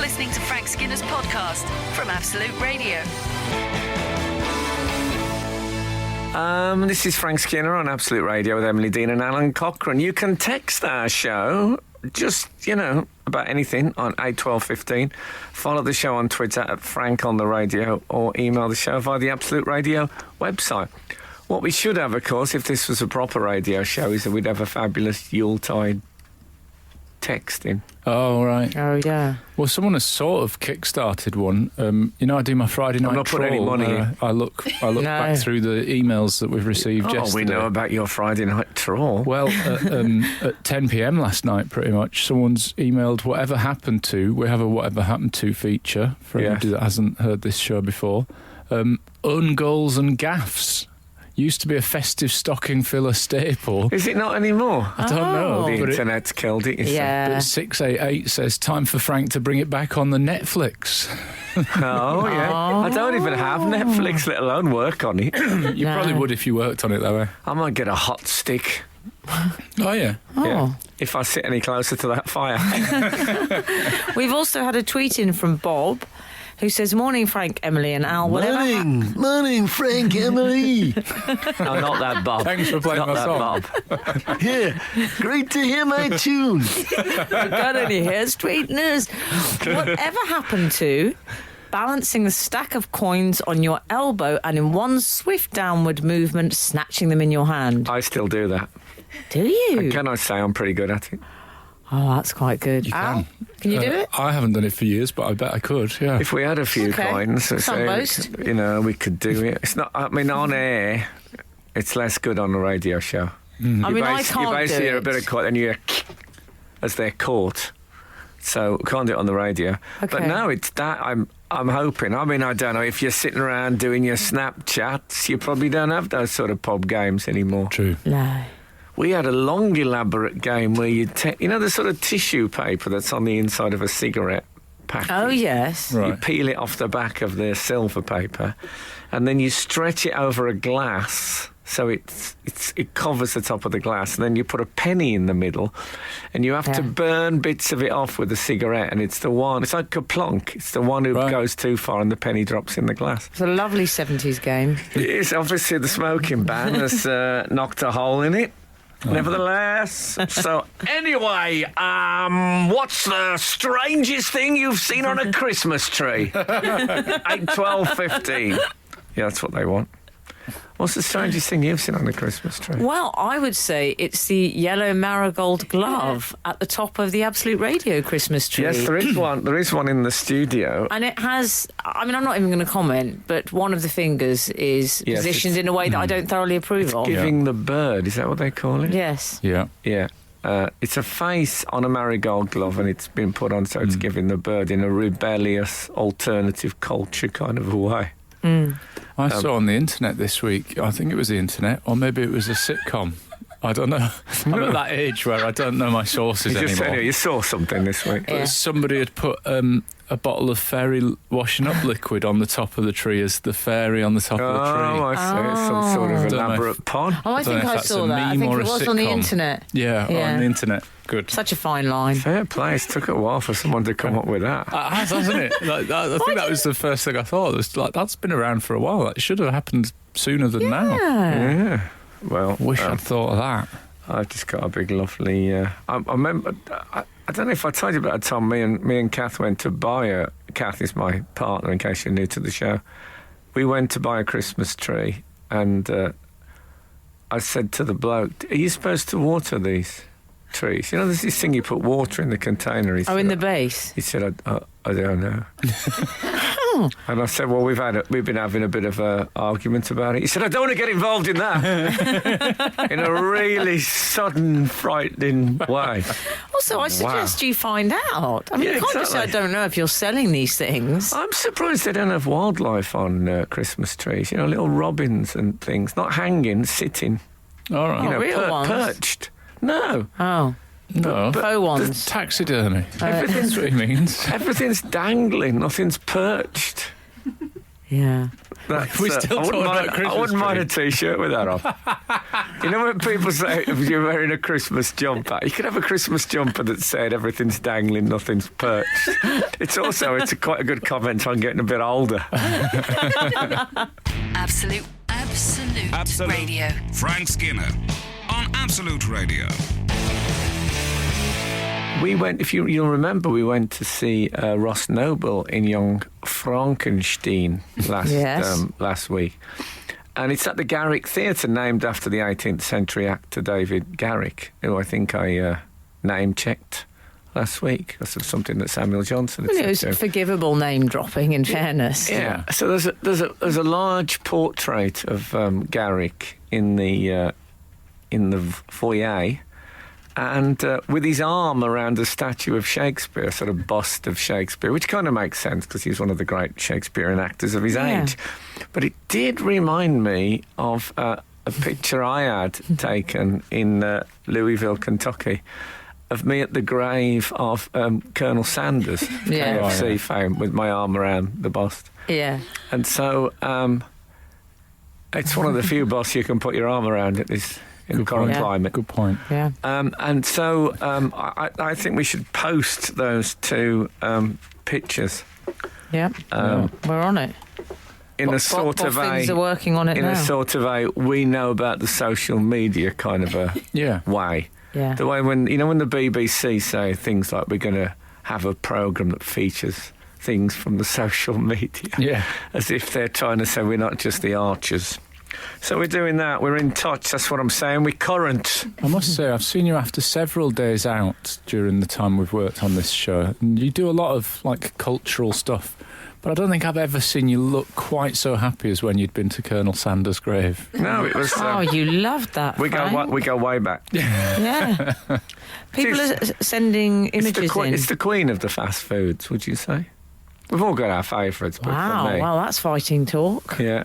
listening to Frank Skinner's podcast from Absolute Radio. This is Frank Skinner on Absolute Radio with Emily Dean and Alan Cochrane. You can text our show, just, about anything on 81215. Follow the show on Twitter at Frank on the Radio, or email the show via the Absolute Radio website. What we should have, of course, if this was a proper radio show, is that we'd have a fabulous Yuletide texting. Oh, right. Oh, yeah. Well, someone has sort of kick-started one. I do my Friday night I'm not putting any money in. I look back through the emails that we've received yesterday. We know about your Friday night trawl. Well, at 10 p.m. last night, pretty much, someone's emailed Whatever Happened To. We have a Whatever Happened To feature for anybody that hasn't heard this show before. Own goals and gaffes. Used to be a festive stocking filler staple. Is it not anymore? I don't know. The internet's killed it. Yeah. But 688 says, time for Frank to bring it back on the Netflix. Oh, yeah. I don't even have Netflix, let alone work on it. You probably would if you worked on it, though. I might get a hot stick. Oh, yeah. Yeah. If I sit any closer to that fire. We've also had a tweet in from Bob, who says, morning, Frank, Emily and Al. Morning, Frank, Emily. No, not that Bob. Thanks for playing my song. Bob. Yeah, great to hear my tune. Got any hair straighteners? Whatever happened to balancing the stack of coins on your elbow and in one swift downward movement, snatching them in your hand? I still do that. Do you? Can I say I'm pretty good at it? Oh, that's quite good. You Al, can you do it? I haven't done it for years, but I bet I could, yeah. If we had a few coins, Can't boast. we could do it. It's not. I mean, on air, it's less good on the radio show. I mean, I can't You basically do hear a it. bit of coin and you hear as they're caught. So can't do it on the radio. Okay. But no, it's that I'm hoping. I mean, I don't know, if you're sitting around doing your Snapchats, you probably don't have those sort of pub games anymore. True. No. We had a long, elaborate game where you take, the sort of tissue paper that's on the inside of a cigarette packet. Oh, yes. Right. You peel it off the back of the silver paper, and then you stretch it over a glass so it covers the top of the glass, and then you put a penny in the middle, and you have to burn bits of it off with a cigarette, and it's like Kaplunk. It's the one who goes too far and the penny drops in the glass. It's a lovely 70s game. It is. Obviously, the smoking ban has knocked a hole in it. Nevertheless, so anyway, what's the strangest thing you've seen on a Christmas tree? 8, 12, 15. Yeah, that's what they want. What's the strangest thing you've seen on a Christmas tree? Well, I would say it's the yellow marigold glove at the top of the Absolute Radio Christmas tree. Yes, there is one. There is one in the studio. And it has, I'm not even going to comment, but one of the fingers is positioned in a way that I don't thoroughly approve of. Giving the bird, is that what they call it? Yes. Yeah. Yeah. It's a face on a marigold glove, and it's been put on so it's giving the bird in a rebellious alternative culture kind of a way. I saw on the internet this week, I think it was the internet, or maybe it was a sitcom. I don't know. I'm at that age where I don't know my sources anymore. You saw something this week. Yeah. Somebody had put a bottle of fairy washing up liquid on the top of the tree as the fairy on the top of the tree. Oh, I see. It's some sort of elaborate pun. Oh, I don't think know if I that's saw a that. I meme think or it a was on the sitcom. internet. Yeah, on the internet. Good. Such a fine line. Fair play. It took a while for someone to come up with that. It has, hasn't it? I think that was the first thing I thought. It was that's been around for a while. That should have happened sooner than now. Yeah. Well, Wish I'd thought of that. I've just got a big lovely... I remember... I don't know if I told you about a time me and Kath went to buy Kath is my partner, in case you're new to the show. We went to buy a Christmas tree, and I said to the bloke, are you supposed to water these trees? There's this thing you put water in the container. He said, in the base? He said, I don't know. And I said, well, we've been having a bit of an argument about it. He said, I don't want to get involved in that. In a really sudden, frightening way. Also, I suggest you find out. I mean, you can't just say, I don't know if you're selling these things. I'm surprised they don't have wildlife on Christmas trees. Little robins and things. Not hanging, sitting. All right. Real ones? Perched. No. Oh. No. Faux ones. Taxidermy. That's what he means. Everything's dangling. Nothing's perched. Yeah. That's, We still talking about Christmas I wouldn't mind a tree. T-shirt with that on. You know when people say if you're wearing a Christmas jumper, you could have a Christmas jumper that said everything's dangling, nothing's perched. It's quite a good comment on getting a bit older. Absolute Radio. Frank Skinner on Absolute Radio. We went, if you'll remember, we went to see Ross Noble in Young Frankenstein last week. And it's at the Garrick Theatre, named after the 18th century actor David Garrick, who I think I name-checked last week because of something that Samuel Johnson had It was said. forgivable name dropping, in fairness. Yeah. So there's a large portrait of Garrick in the foyer, and with his arm around a statue of Shakespeare, sort of bust of Shakespeare, which kind of makes sense because he's one of the great Shakespearean actors of his age. But it did remind me of a picture I had taken in Louisville, Kentucky, of me at the grave of Colonel Sanders, KFC fame, with my arm around the bust. Yeah. And so it's one of the few busts you can put your arm around in this current climate. Good point. Yeah. And so I think we should post those two pictures. Yeah. We're on it. In a sort of things are working on it in now. a sort of a we know about the social media kind of a way. Yeah. The way when the BBC say things like we're going to have a programme that features things from the social media. Yeah. As if they're trying to say we're not just the archers. So we're doing that. We're in touch. That's what I'm saying. We're current. I must say, I've seen you after several days out during the time we've worked on this show. And you do a lot of cultural stuff. But I don't think I've ever seen you look quite so happy as when you'd been to Colonel Sanders' grave. No, it was. You loved that. We go way back. Yeah. People are sending images in. It's the queen of the fast foods, would you say? We've all got our favourites, but for me. Well, that's fighting talk. Yeah.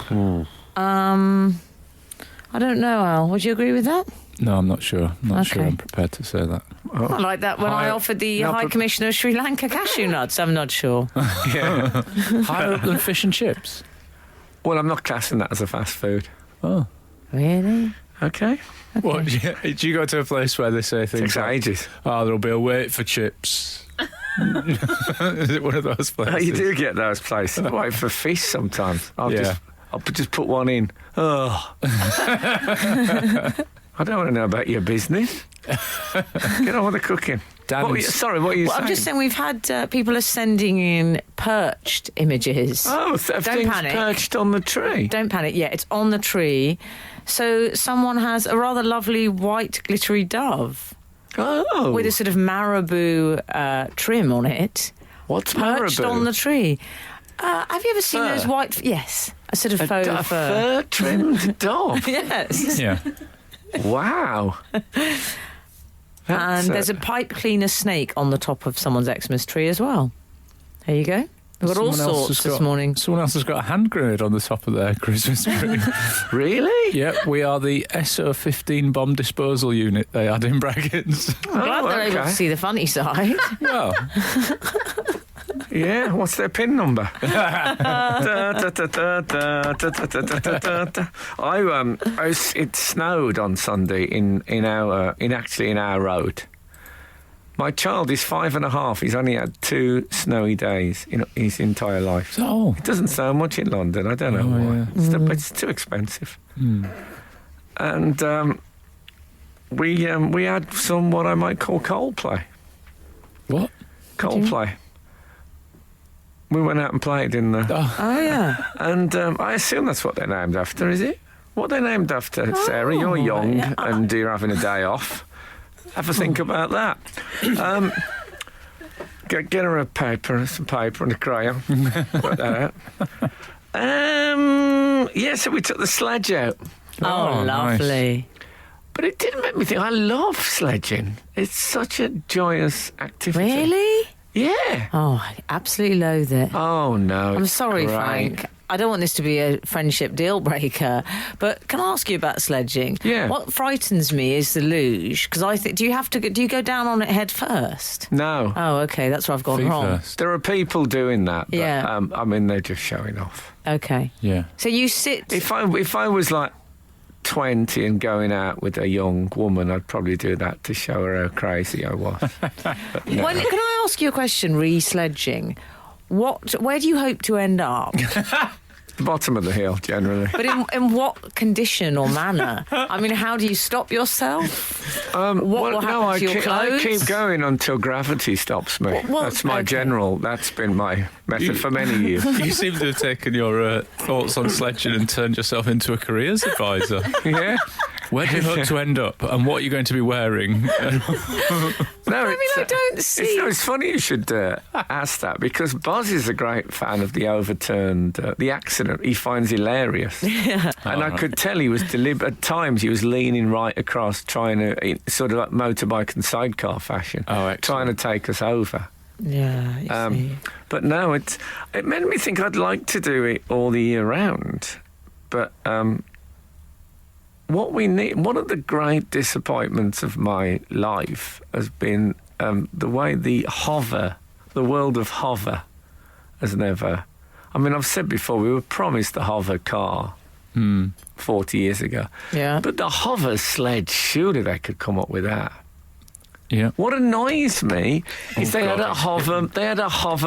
I don't know, Al. Would you agree with that? No, I'm not sure. I'm not sure Okay. I'm prepared to say that. I like that when I offered the High Commissioner of Sri Lanka cashew nuts. I'm not sure. Yeah. Higher up than fish and chips? Well, I'm not classing that as a fast food. Oh. Really? Okay. What, do you go to a place where they say things Takes like, ages. oh, there'll be a wait for chips? Is it one of those places? You do get those places. I wait for fish sometimes. I'll just put one in. Oh. I don't want to know about your business. Get on with the cooking. What were you saying? I'm just saying we've had people are sending in perched images. Oh, Don't things panic. perched on the tree. Don't panic. Yeah, it's on the tree. So someone has a rather lovely white glittery dove Oh. with a sort of marabou trim on it. What's perched marabou? on the tree. Have you ever seen Fur? those white... Yes, a sort of faux a fur. fur-trimmed dove? Yes. Yeah. Wow. And there's a pipe cleaner snake on the top of someone's Xmas tree as well. There you go. We've got all sorts this morning. Someone else has got a hand grenade on the top of their Christmas tree. Really? Yep, we are the SO-15 bomb disposal unit, they had in brackets. I'm glad they're able to see the funny side. Well, Yeah, what's their PIN number? It snowed on Sunday in our road. My child is 5.5. He's only had 2 snowy days in his entire life. oh, It doesn't snow much in London. I don't know why. It's too expensive. And we had some what I might call Coldplay. what? Coldplay. We went out and played in the... Oh, yeah. And I assume that's what they're named after, is it? What they're named after, Sarah? You're young and you're having a day off. Have a think about that. Get her some paper and a crayon. Put that out. So we took the sledge out. Oh, lovely. But it didn't make me think. I love sledging. It's such a joyous activity. Really? Yeah. Oh, I absolutely loathe it. Oh, no. I'm it's sorry, great. Frank. I don't want this to be a friendship deal breaker, but can I ask you about sledging? Yeah. What frightens me is the luge, because I think, do you go down on it head first? No. Oh, okay, that's where I've gone Feet wrong. first. There are people doing that. But, Yeah. I mean, they're just showing off. Okay. Yeah. So you sit... If I was like 20 and going out with a young woman, I'd probably do that to show her how crazy I was. But no. Can I ask you a question, re-sledging? Where do you hope to end up? The bottom of the hill, generally. But in what condition or manner? I mean, how do you stop yourself? What will happen to your clothes? I keep going until gravity stops me. That's my that's been my method for many years. You seem to have taken your thoughts on sledging and turned yourself into a careers advisor. Yeah. Where do you hope to end up, and what are you going to be wearing? I don't see. It's funny you should ask that, because Boz is a great fan of the overturned, the accident he finds hilarious. Yeah. And I could tell he was at times he was leaning right across, trying to, sort of like motorbike and sidecar fashion, trying to take us over. Yeah, you see. But no, it made me think I'd like to do it all the year round. But what we need, one of the great disappointments of my life has been the way the world of hover has never... I mean, I've said before, we were promised the hover car 40 years ago. Yeah. But the hover sledge, surely they could come up with that. Yeah. What annoys me is they had a hover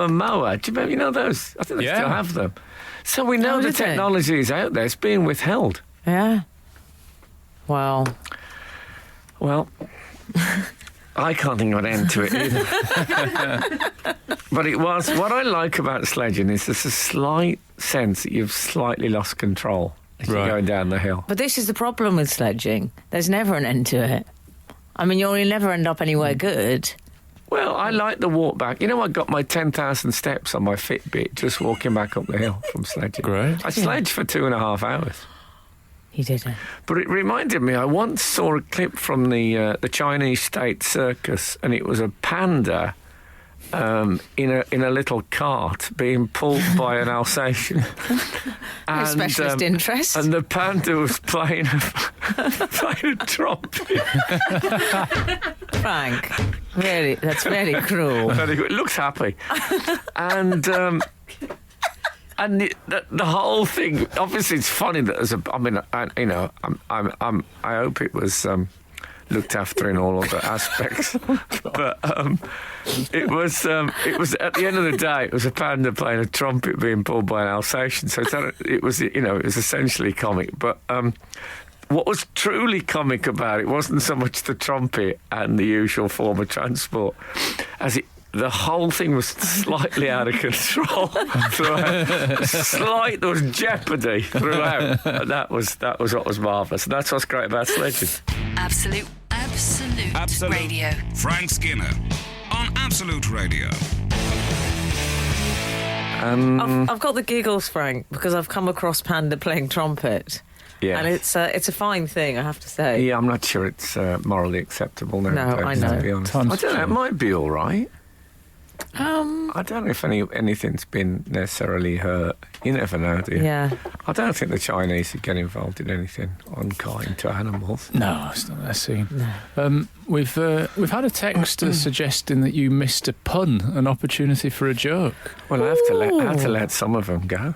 mower. Do you remember, those? I think they still have them. So we know the technology is out there. It's being withheld. Yeah. Well, I can't think of an end to it either. But it was, what I like about sledging is there's a slight sense that you've slightly lost control as you're going down the hill. but this is the problem with sledging. There's never an end to it. I mean, you'll never end up anywhere good. Well, I like the walk back. I got my 10,000 steps on my Fitbit just walking back up the hill from sledging. Great. I sledged for 2.5 hours. You didn't. But it reminded me, I once saw a clip from the Chinese state circus, and it was a panda in a little cart being pulled by an Alsatian. No specialist interest. And the panda was playing a trumpet. Frank, really, that's very cruel. It looks happy. And the whole thing, obviously, it's funny that there's I hope it was looked after in all other aspects. But it was at the end of the day, it was a panda playing a trumpet being pulled by an Alsatian. So it was essentially comic. But what was truly comic about it wasn't so much the trumpet and the usual form of transport, as the whole thing was slightly out of control throughout. There was jeopardy throughout. And that was what was marvellous. And that's what's great about sledging. Absolute Radio. Frank Skinner on Absolute Radio. I've got the giggles, Frank, because I've come across panda playing trumpet. Yeah. And it's a fine thing, I have to say. Yeah, I'm not sure it's morally acceptable now. No, I know. To be honest. I don't know, it might be all right. I don't know if anything's been necessarily hurt. You never know, do you? Yeah. I don't think the Chinese would get involved in anything unkind to animals. No, it's not their scene. No. We've had a texter suggesting that you missed a pun, an opportunity for a joke. Well, I have to let some of them go.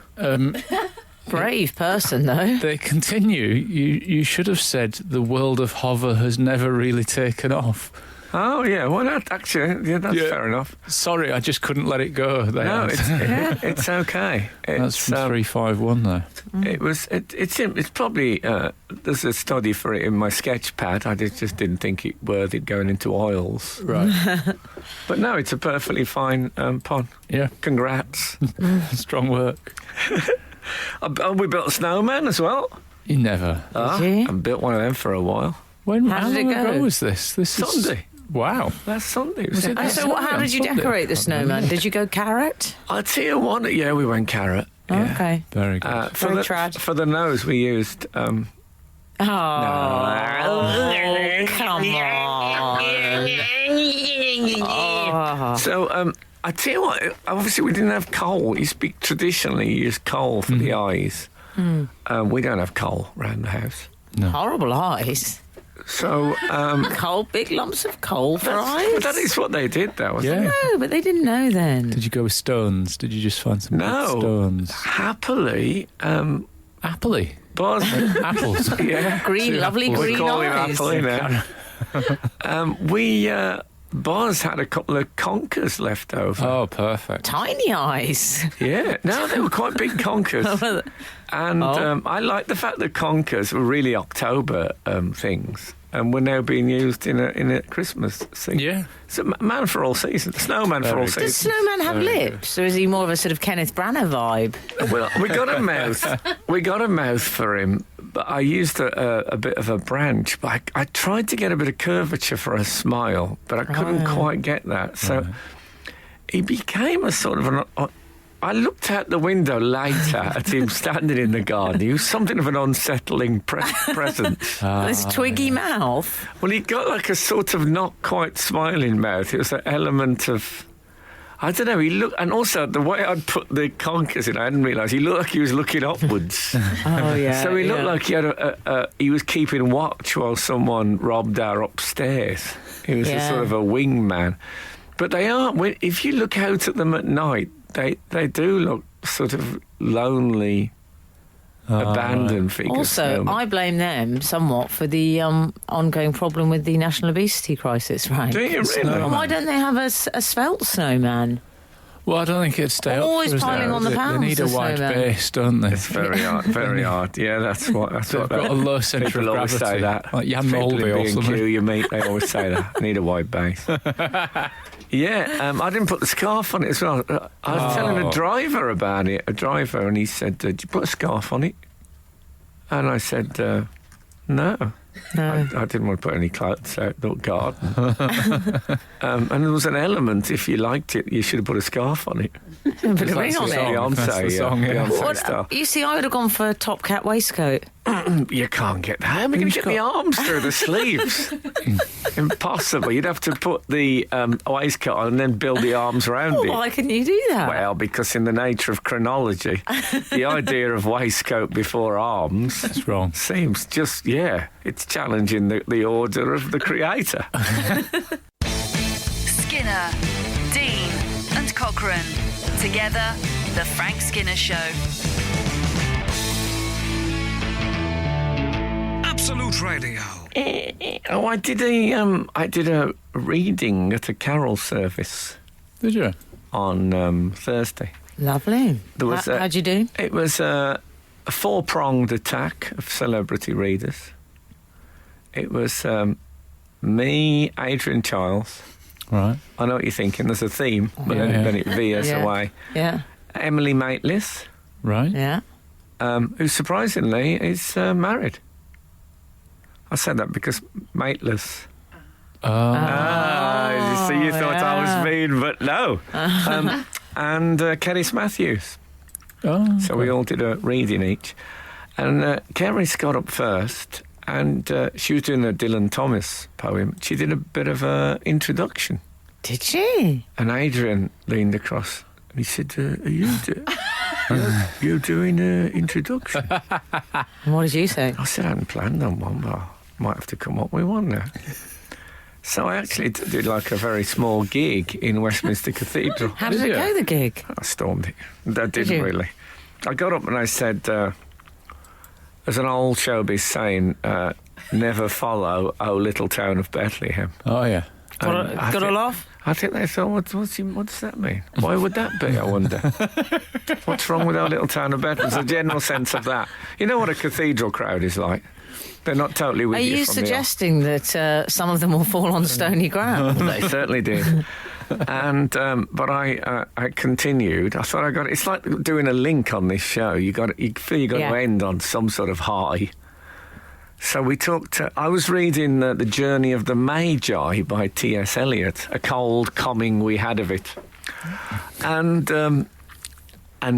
Brave person, though. They continue. You should have said the world of hover has never really taken off. Oh, yeah, well, that's fair enough. Sorry, I just couldn't let it go. It's okay. That's from 351 there. It's probably, there's a study for it in my sketch pad. I just didn't think it worth it going into oils. Right. But no, it's a perfectly fine pun. Yeah. Congrats. Strong work. We built a Snowman as well. You never. I built one of them for a while. How did it long go? ago was this? Sunday. Wow. Last Sunday. How did you decorate the snowman? Did you go carrot? I'll tell you one. Yeah, we went carrot. Yeah. Okay. Very good. For the nose, we used... Oh, come on. So, I tell you what, obviously we didn't have coal. Traditionally, you use coal for the eyes. We don't have coal around the house. No. Horrible eyes. So, big lumps of coal for eyes? That is what they did, though, wasn't it? No, but they didn't know then. Did you go with stones? Did you just find some good No. stones? Happily, Appley. Buzz. Apples. Yeah. Green, Two lovely apples. green We call him eyes. Appley now. Buzz had a couple of conkers left over. Oh, perfect. Tiny eyes. Yeah, no, they were quite big conkers. And I like the fact that conkers were really October things and were now being used in a Christmas scene. Yeah. So man for all seasons, snowman for all Very good. Does seasons. Snowman have lips, or is he more of a sort of Kenneth Branagh vibe? Well, we got a mouth. We got a mouth for him, but I used a bit of a branch. But I tried to get a bit of curvature for a smile, but I couldn't quite get that. So he became a sort of an. I looked out the window later at him standing in the garden. He was something of an unsettling presence. This twiggy mouth. Well, he got like a sort of not quite smiling mouth. It was an element of, I don't know, he looked, and also the way I'd put the conkers in, I hadn't realised, he looked like he was looking upwards. Oh, yeah. So he looked like he had he was keeping watch while someone robbed our upstairs. He was a sort of a wingman. But they are, if you look out at them at night, they do look sort of lonely, abandoned figures. Also, I blame them somewhat for the ongoing problem with the national obesity crisis, right? Do you really? And why don't they have a svelte snowman? Well, I don't think it'd stay Always up for us piling now, on the does it? pounds, They need a the wide snowman. base, don't they? It's very hard, very hard. Yeah, that's what They've got a low centre of people always say gravity, that. like Jan People Molby or in something. B&Q you meet, they always say that. I need a wide base. Yeah, I didn't put the scarf on it as well. I was telling a driver about it, and he said, "Did you put a scarf on it?" And I said, "No." I didn't want to put any clothes out the garden. And there was an element, if you liked it, you should have put a scarf on it. Put a ring on the it. song. That's the song, yeah. Beyonce star. You see, I would have gone for a top cap waistcoat. You can't get that. How am I going to get the arms through the sleeves? Impossible. You'd have to put the waistcoat on and then build the arms around it. Why can you do that? Well, because in the nature of chronology, the idea of waistcoat before arms It's wrong. seems just, it's challenging the order of the creator. Skinner, Dean, and Cochrane. Together, The Frank Skinner Show. Absolute Radio. Oh, I did a reading at a carol service Did you? on Thursday. Lovely. There was How'd you do? It was a four-pronged attack of celebrity readers. It was me, Adrian Childs. Right. I know what you're thinking. There's a theme, but Yeah. then it veers Yeah. away. Yeah. Emily Maitlis, Right. Yeah. who surprisingly is married. I said that because mateless. So you thought I was mean, but no. And Kerris Matthews. Oh, So we all did a reading each. And Kerris got up first, and she was doing a Dylan Thomas poem. She did a bit of an introduction. Did she? And Adrian leaned across and he said, are you doing an introduction? And what did you say? I said, I hadn't planned on one, but I might have to come up with one now. So I actually did like a very small gig in Westminster Cathedral. How did Did it you? go, the gig? I stormed it. That Did didn't you? really. I got up and I said, there's an old showbiz saying, never follow, oh little town of Bethlehem. Oh, yeah. And I Got a think- laugh? I think they thought, what does that mean? Why would that be, I wonder? What's wrong with our little town of Bethlehem? There's a general sense of that. You know what a cathedral crowd is like? They're not totally with Are you you from the off. suggesting that some of them will fall on stony ground? They certainly did. And but I continued. I thought I got it. It's like doing a link on this show. You feel you got Yeah. to end on some sort of high. So we talked. I was reading The Journey of the Magi by T.S. Eliot. A cold coming we had of it, and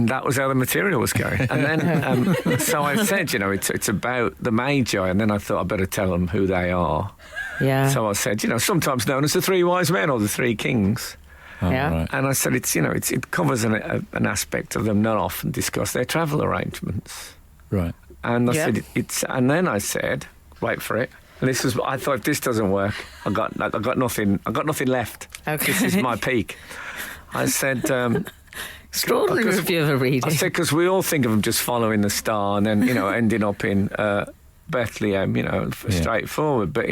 that was how the material was going. And then so I said, it's about the Magi, and then I thought I better tell them who they are. Yeah. So I said, sometimes known as the three wise men or the three kings. Oh, Yeah. right. And I said, it covers an aspect of them not often discussed, their travel arrangements. Right. And I Yeah. said, and then I said, wait for it. And this was, I thought, if this doesn't work, I got nothing left. Okay. This is my peak. I said, Extraordinary review of a reading. I said, because we all think of him just following the star and then, ending up in Bethlehem, straightforward. But,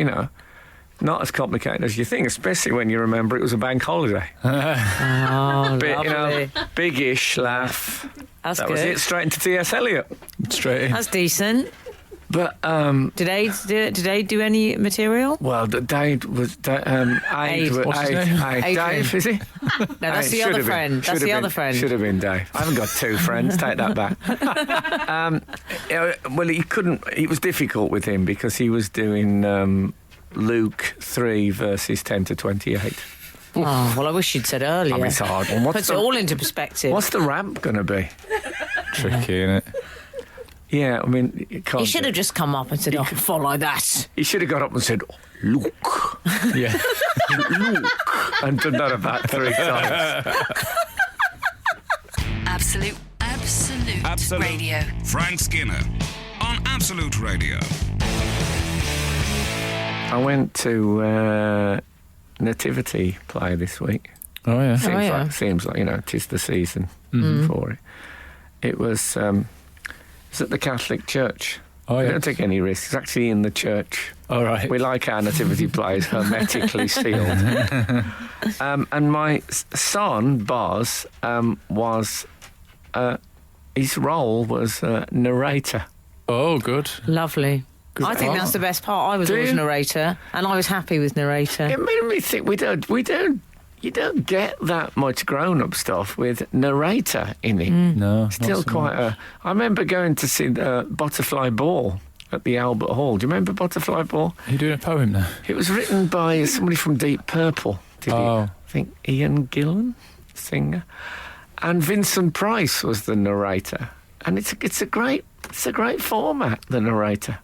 not as complicated as you think, especially when you remember it was a bank holiday. Oh, lovely. Big-ish laugh. That's that good. was it, straight into T.S. Eliot. Straight in. That's decent. But, Did they do any material? well, Dave was... Aid. What's his name? Dave, is he? No, that's the other friend. That's the other friend. Should have been Dave. I haven't got two friends. Take that back. Well, he couldn't... It was difficult with him because he was doing Luke 3 verses 10 to 28. Oh, well, I wish you'd said earlier. I mean, it's a hard one. Puts it all into perspective. What's the ramp going to be? Tricky, innit? Yeah, I mean... It can't He should have just come up and said, follow that. He should have got up and said, Luke, Yeah. Luke, and done that about 3 times. Absolute Radio. Frank Skinner on Absolute Radio. I went to Nativity play this week. Oh, yeah. Seems like 'tis the season for it. It was at the Catholic Church. Oh, We yeah. don't take any risks. It's actually in the church. All right. We like our nativity plays hermetically sealed. And my son, Boz, was... his role was narrator. Oh, good. Lovely. Good I think part. that's the best part. I was Do always you? narrator, and I was happy with narrator. It made me think you don't get that much grown-up stuff with narrator in it. No. Still not so quite much. I remember going to see the Butterfly Ball at the Albert Hall. Do you remember Butterfly Ball? Are you doing a poem now? It was written by somebody from Deep Purple. Oh. I think Ian Gillan, singer. And Vincent Price was the narrator. And it's a great format, the narrator.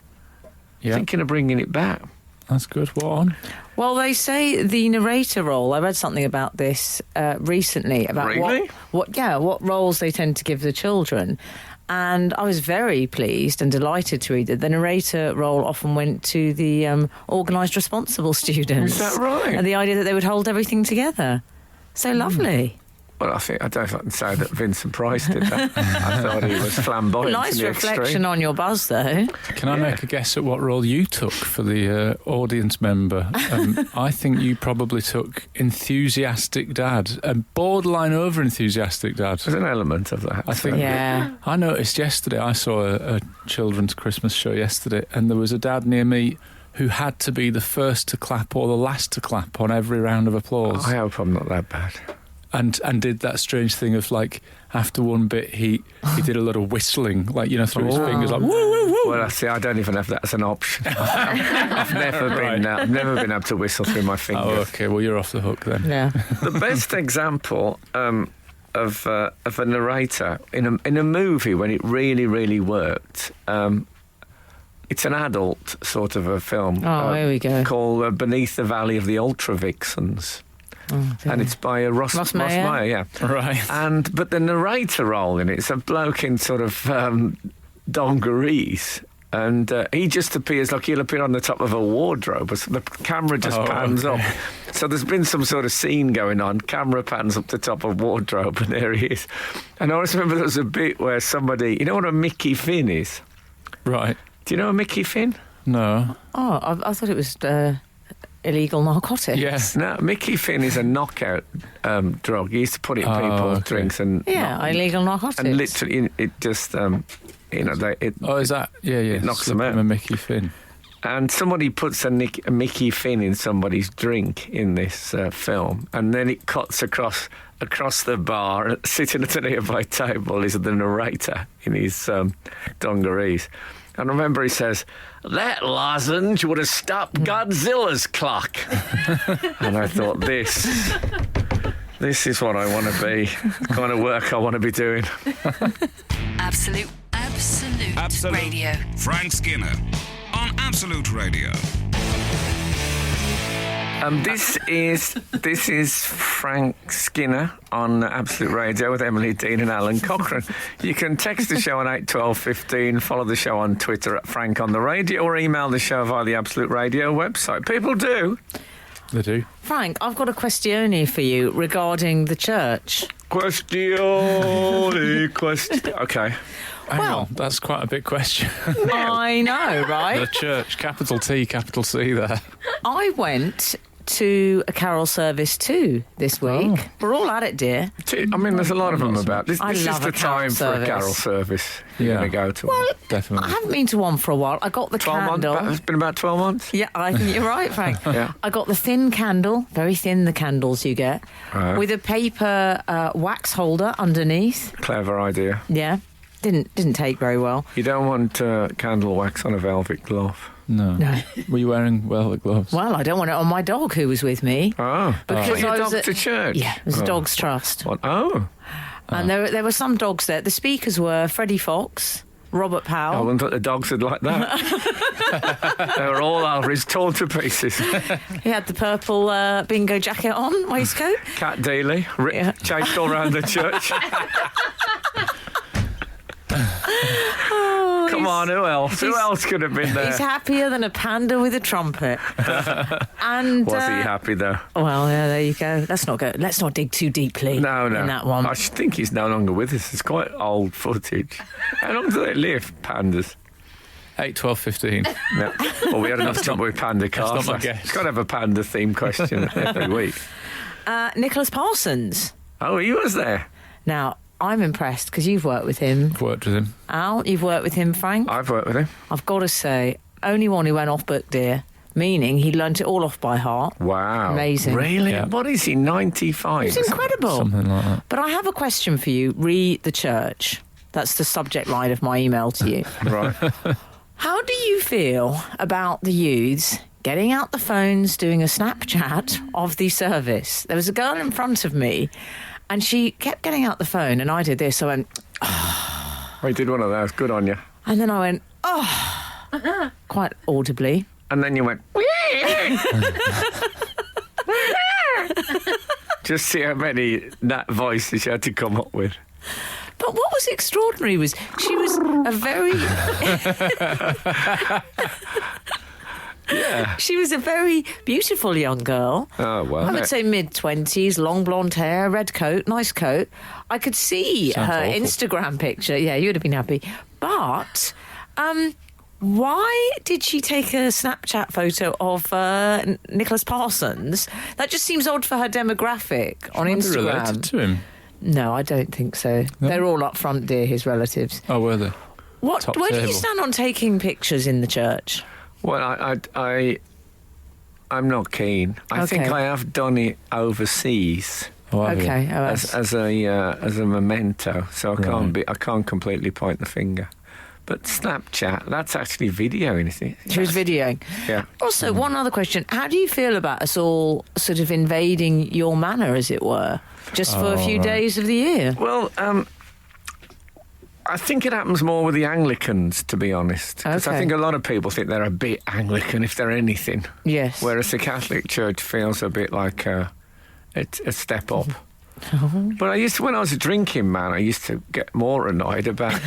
Yeah. Thinking of bringing it back. That's good. What on? Well, they say the narrator role. I read something about this recently about Really? what roles they tend to give the children, and I was very pleased and delighted to read that the narrator role often went to the organised, responsible students. Is that right? And the idea that they would hold everything together. So lovely. Well, I don't know if I can say that Vincent Price did that. I thought he was flamboyant. Nice to the reflection extreme. on your buzz, though. Can I make a guess at what role you took for the audience member? I think you probably took enthusiastic dad, and borderline over enthusiastic dad. There's an element of that. I think. Yeah. I noticed yesterday, I saw a children's Christmas show yesterday, and there was a dad near me who had to be the first to clap or the last to clap on every round of applause. I hope I'm not that bad. And did that strange thing of, like, after one bit he did a lot of whistling, like, through his fingers, like, woo, woo, woo. Well, I don't even have that as an option. I've never been able to whistle through my fingers. Oh, okay, well, you're off the hook then. Yeah. The best example of a narrator in a movie when it really, really worked. It's an adult sort of a film. Oh, here we go. Called Beneath the Valley of the Ultra Vixens. Oh, dear. And it's by Ross Meyer, yeah. Right. But the narrator role in it's a bloke in sort of dungarees. And he just appears like he'll appear on the top of a wardrobe. The camera just pans up. So there's been some sort of scene going on. Camera pans up the top of wardrobe, and there he is. And I always remember there was a bit where somebody... You know what a Mickey Finn is? Right. Do you know a Mickey Finn? No. Oh, I thought it was illegal narcotics. Yes. No, Mickey Finn is a knockout drug. He used to put it in people's drinks and... Yeah, illegal narcotics. And literally, it just... Is that... Yeah. It knocks them out. A Mickey Finn. And somebody puts a Mickey Finn in somebody's drink in this film, and then it cuts across the bar. Sitting at a nearby table is the narrator in his dungarees. And I remember he says, "That lozenge would have stopped Godzilla's clock." And I thought, this is what I want to be, the kind of work I want to be doing. Absolute Radio. Frank Skinner on Absolute Radio. This is Frank Skinner on Absolute Radio with Emily Dean and Alan Cochrane. You can text the show on 81215, follow the show on Twitter at Frank on the Radio, or email the show via the Absolute Radio website. People do. They do. Frank, I've got a question for you regarding the church. Question. Okay. Hang Well- on, that's quite a big question. I know, The right? church, capital T, capital C there. I went to a carol service too this week. Oh. We're all at it, dear. I mean, there's a lot of them about. This I is love the a carol time for a service. carol service. You're Yeah. going to go to one. I Definitely. haven't been to one for a while. I got the 12 candle. months? It's been about 12 months? Yeah, I think you're right, Frank. Yeah. I got the thin candle, very thin, the candles you get, Right. with a paper wax holder underneath. Clever idea. Yeah, didn't take very well. You don't want candle wax on a velvet glove. No. Were you wearing velvet gloves? Well, I don't want it on my dog who was with me. Oh. Because Took your I was dog at- to church? Yeah, it was a Oh. dog's trust. What? Oh. And there were some dogs there. The speakers were Freddie Fox, Robert I Powell. wouldn't thought the dogs would like that. They were all over his, torn to pieces. He had the purple bingo jacket on, waistcoat. Cat Dealey, Yeah. chased all around the church. Come on, who else? Who else could have been there? He's happier than a panda with a trumpet. And Was he happy though? Well, yeah, there you go. Let's not dig too deeply in that one. I think he's no longer with us. It's quite old footage. How long do they live, pandas? 8, 12, 15. Yeah. Well, we had enough trouble with panda cars. not my guess. It's got to have a panda theme question every week. Nicholas Parsons. Oh, he was there. Now, I'm impressed because you've worked with him. I've worked with him. Al, you've worked with him, Frank. I've worked with him. I've got to say, only one who went off book, dear. Meaning he learnt it all off by heart. Wow. Amazing. Really? Yeah. What is he, 95? It's incredible. Something like that. But I have a question for you. Re the church. That's the subject line of my email to you. Right. How do you feel about the youths getting out the phones, doing a Snapchat of the service? There was a girl in front of me and she kept getting out the phone and I did this. I went, I did one of those. Good on you. and then I went, oh, quite audibly. And then you went, just see how many that voices you had to come up with. But what was extraordinary was she was a very... She was a very beautiful young girl. Oh, well. I would say mid-20s, long blonde hair, red coat, nice coat. I could see Sounds her awful. Instagram picture. Yeah, you would have been happy. But why did she take a Snapchat photo of Nicholas Parsons? That just seems odd for her demographic on Were they related Instagram. to him? No, I don't think so. No? They're all up front, dear, his relatives. Oh, were they? What? Top Where do you table. stand on taking pictures in the church? Well, I'm not keen. I think Okay. I have done it overseas Oh, have you? Okay. Oh, as a memento, so I can't completely point the finger. But Snapchat, that's actually videoing, isn't it? she was videoing. Yeah. Also, one other question. How do you feel about us all sort of invading your manor, as it were, just for a few days of the year? Well, I think it happens more with the Anglicans, to be honest. Because I Okay. think a lot of people think they're a bit Anglican if they're anything. Yes. Whereas the Catholic Church feels a bit like it's a step up. But when I was a drinking man, I used to get more annoyed about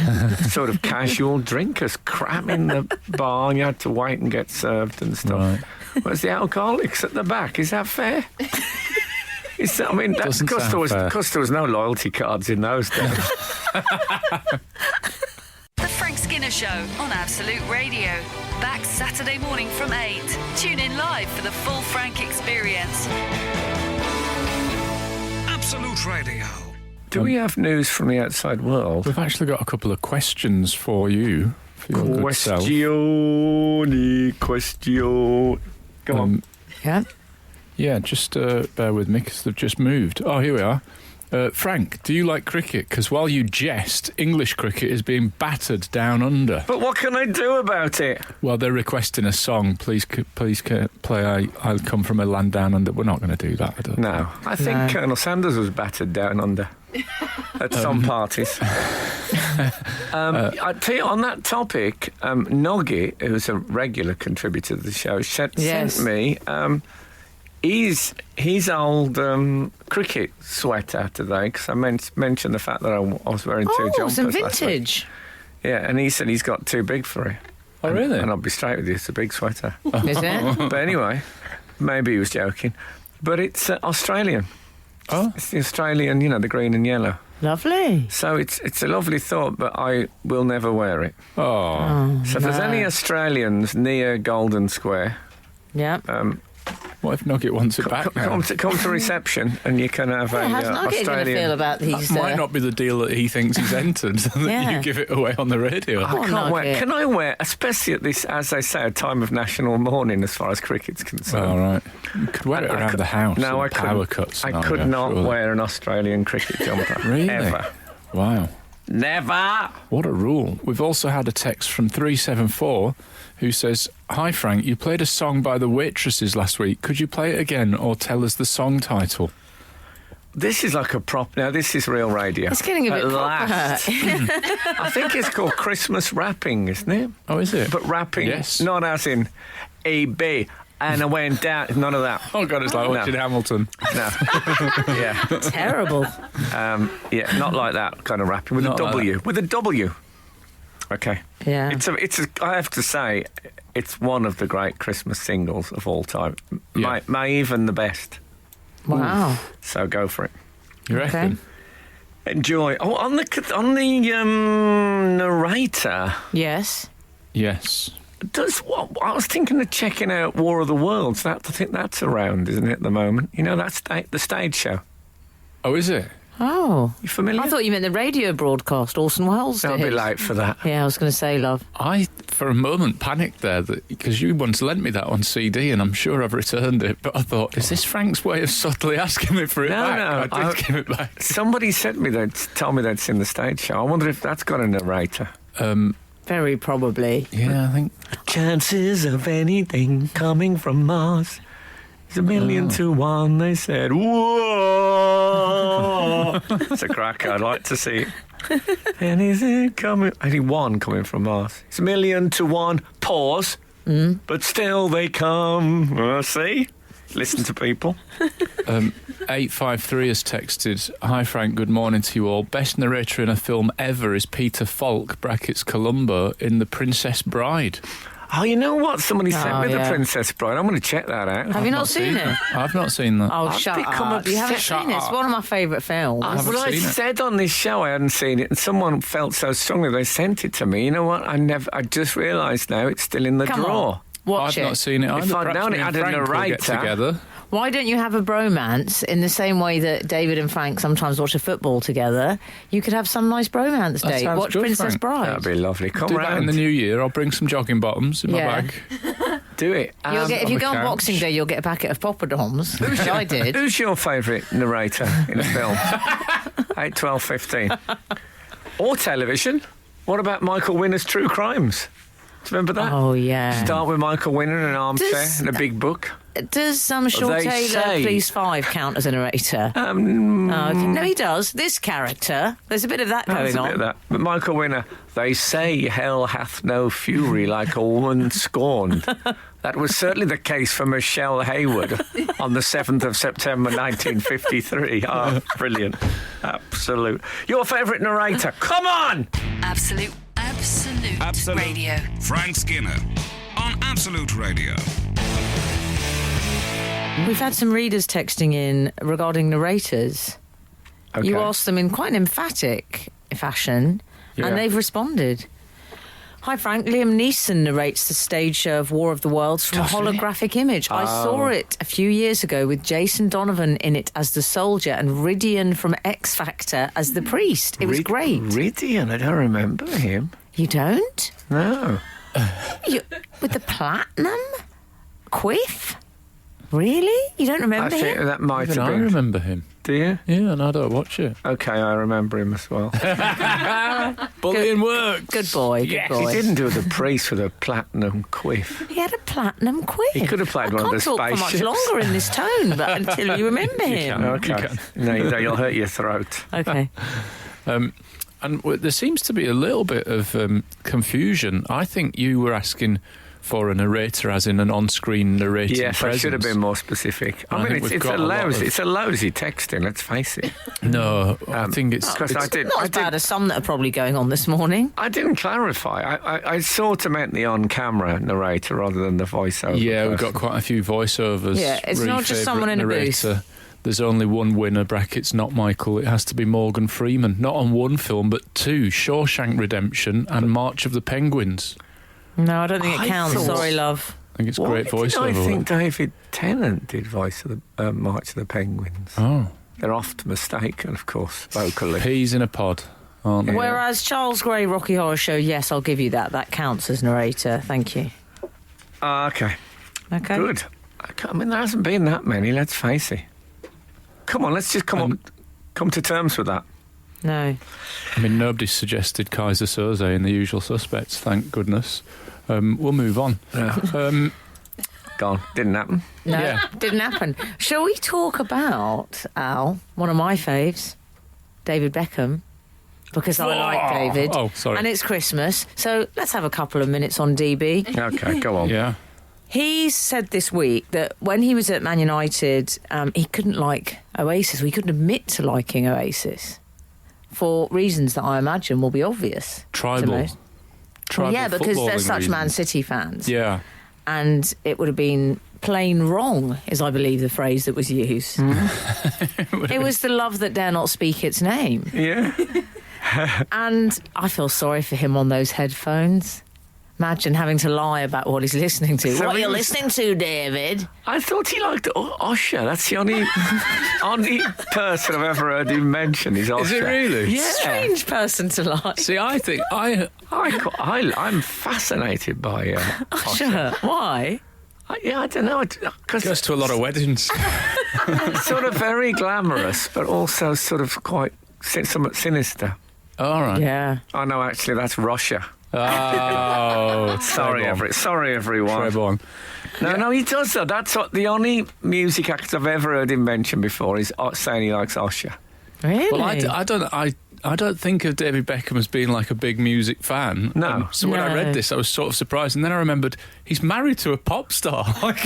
sort of casual drinkers cramming the bar and you had to wait and get served and stuff. Right. Whereas the alcoholics at the back, is that fair? Doesn't Because sound fair. there was no loyalty cards in those days. The Frank Skinner Show on Absolute Radio. Back Saturday morning from 8. Tune in live for the full Frank experience. Absolute Radio. Do we have news from the outside world? We've actually got a couple of questions for you. For your good self. Question. Go on. Yeah. Yeah, just bear with me because they've just moved. Oh, here we are. Frank, do you like cricket? Because while you jest, English cricket is being battered down under. But what can I do about it? Well, they're requesting a song. Please play I Come From a Land Down Under. We're not going to do that, I don't No, I think No. Colonel Sanders was battered down under at some parties. I tell you, on that topic, Noggy, who's a regular contributor to the show, sent me his old cricket sweater today because I mentioned the fact that I was wearing two jumpers. some last week. vintage. Yeah, and he said he's got too big for it. Oh, really? And I'll be straight with you, it's a big sweater. Is it? But anyway, Maybe he was joking. But it's Australian. Oh. It's the Australian, the green and yellow. Lovely. So it's a lovely thought, but I will never wear it. Oh. So if there's any Australians near Golden Square, Yeah. What if Nugget wants it back now? come to reception and you can have How's a Nugget going to Australian... feel about these? That might not be the deal that he thinks he's entered, that Yeah. you give it away on the radio. I can't Nugget. wear. Can I wear, especially at this, as they say, a time of national mourning as far as cricket's concerned? All right. You could wear it around the house. No, in I power couldn't. cuts. I could not wear an Australian cricket jumper. Really? Ever. Wow. Never. What a rule. We've also had a text from 374 who says, "Hi Frank, you played a song by the Waitresses last week. Could you play it again or tell us the song title?" This is like a prop. Now, this is real radio. It's getting a bit At proper. last. I think it's called Christmas rapping, isn't it? Oh, is it? But rapping, Yes. not as in A-B, and I went down. None of that. Oh, God, it's like watching Hamilton. No. Yeah. Terrible. Yeah, not like that kind of rapping. With Not a like W. With a W. Okay. Yeah. I have to say, it's one of the great Christmas singles of all time. Yeah. May even the best. Wow. So go for it. You reckon? Enjoy. Oh, on the narrator, Yes. Yes. I was thinking of checking out War of the Worlds. I think that's around, isn't it, at the moment? That's the stage show. Oh, is it? Oh. You familiar? I thought you meant the radio broadcast Orson Welles did. I'm a bit late for that. Yeah, I was going to say, love. I, for a moment, panicked there because you once lent me that on CD and I'm sure I've returned it. But I thought, is this Frank's way of subtly asking me for it back? No, I did give it back. Somebody sent me told me they'd seen the stage show. I wonder if that's got a narrator. Very probably. Yeah, I think. Chances of anything coming from Mars is 1,000,000 to 1, they said. Whoa! It's a cracker. I'd like to see it. Anything coming... Only one coming from Mars. It's 1,000,000 to 1. Pause. But still they come. See? Listen to people. 853 has texted, "Hi Frank, good morning to you all. Best narrator in a film ever is Peter Falk, Columbo, in The Princess Bride." Oh, you know what? Somebody sent me yeah. The Princess Bride. I'm going to check that out. Have you not seen it? I've not seen that. Oh, I've shut become up. You haven't obsessed. seen it? It's one of my favourite films. haven't Well, I seen it. said on this show I hadn't seen it, and someone felt so strongly they sent it to me. You know what? I just realised now it's still in the Come drawer. on. Watch I've it. not seen it either. If I'd Perhaps known me it and had a Frank will get narrator. together. Why don't you have a bromance in the same way that David and Frank sometimes watch a football together? You could have some nice bromance That date. sounds Watch good, Princess Frank. Bride. That'd be lovely. Come Do that in round. the new year. I'll bring some jogging bottoms in my Yeah. bag. Do it. If on you the go on couch. Boxing Day, you'll get a packet of poppadoms, which I did. Who's your favourite narrator in a film? 8, 12, 15. Or television. What about Michael Winner's True Crimes? Do you remember that? Oh, yeah. Start with Michael Winner in an armchair Does- and a big book. Does Sean They Taylor, say- Police 5, count as a narrator? Oh, okay. No, he does. This character, there's a bit of that There's going a on. bit of that. But Michael Winner, they say hell hath no fury like a woman scorned. That was certainly the case for Michelle Hayward on the 7th of September 1953. Ah, brilliant. Absolute. Your favourite narrator. Come on! Absolute Radio. Frank Skinner on Absolute Radio. We've had some readers texting in regarding narrators. Okay. You asked them in quite an emphatic fashion, Yeah. and they've responded. Hi Frank, Liam Neeson narrates the stage show of War of the Worlds from a holographic image. I saw it a few years ago with Jason Donovan in it as the soldier and Ridian from X Factor as the priest. It was great. Ridian, I don't remember him. You don't? No. With the platinum? Quiff? Really? You don't I remember think him? that might Even have I been. remember him. Do you? Yeah, and I don't watch it. Okay, I remember him as well. Bullying works. Good boy, good boy. He didn't do the priest with a platinum quiff. He had a platinum quiff. He could have played one of the I can't talk for much spaceships. longer in this tone, but until you remember him. Okay. No, you'll hurt your throat. Okay. And there seems to be a little bit of confusion. I think you were asking for a narrator, as in an on-screen narrating Yes, I presence. should have been more specific. I I mean, think we've it's got a a lot lousy, of- it's a lousy texting. Let's face it. No, I think it's... Because I did. Not I as bad did. as some that are probably going on this morning. I didn't clarify. I sort of meant the on-camera narrator rather than the voiceover. Yeah, we've person. got quite a few voiceovers. Yeah, it's Re not just favourite someone in a narrator. booth. There's only one winner, brackets, not Michael. It has to be Morgan Freeman. Not on one film, but two, Shawshank Redemption and March of the Penguins. No, I don't think I it counts. thought- Sorry, love. I think it's Why great did voiceover. I think work. David Tennant did voice of the March of the Penguins. Oh. They're oft mistaken, of course, vocally. Peas in a pod, aren't they? Whereas Charles Gray, Rocky Horror Show, yes, I'll give you that. That counts as narrator. Thank you. Okay, Okay. good. I mean, there hasn't been that many, let's face it. Come on, let's just come to terms with that. No. I mean, nobody suggested Kaiser Soze in The Usual Suspects, thank goodness. We'll move on. Gone. Didn't happen. No, Yeah. didn't happen. Shall we talk about, Al, one of my faves, David Beckham? Because I like David. Oh, sorry. And it's Christmas. So let's have a couple of minutes on DB. Okay, go on. Yeah. He said this week that when he was at Man United, he couldn't like Oasis. He couldn't admit to liking Oasis for reasons that I imagine will be obvious. to Tribal. most. Tribal Yeah, because they're footballing such Man reasons. City fans. Yeah. And it would have been plain wrong, is I believe the phrase that was used. It was the love that dare not speak its name. Yeah. And I feel sorry for him on those headphones. Imagine having to lie about what he's listening to. So what he you're was- listening to, David? I thought he liked Usher. That's the only person I've ever heard him mention is Usher. Is it really? Yeah. Strange person to lie. See, I think I'm fascinated by Usher. Sure. Why? I don't know. Because goes to a lot of weddings. it's sort of very glamorous, but also sort of quite somewhat sinister. All right. Yeah. Oh, no, actually, that's Russia. Oh, Sorry, everyone. Trebon. No, he does that. That's what the only music act I've ever heard him mention before is saying he likes Usher. Really? Well, I don't think of David Beckham as being like a big music fan. No. So when I No. read this, I was sort of surprised, and then I remembered he's married to a pop star. Like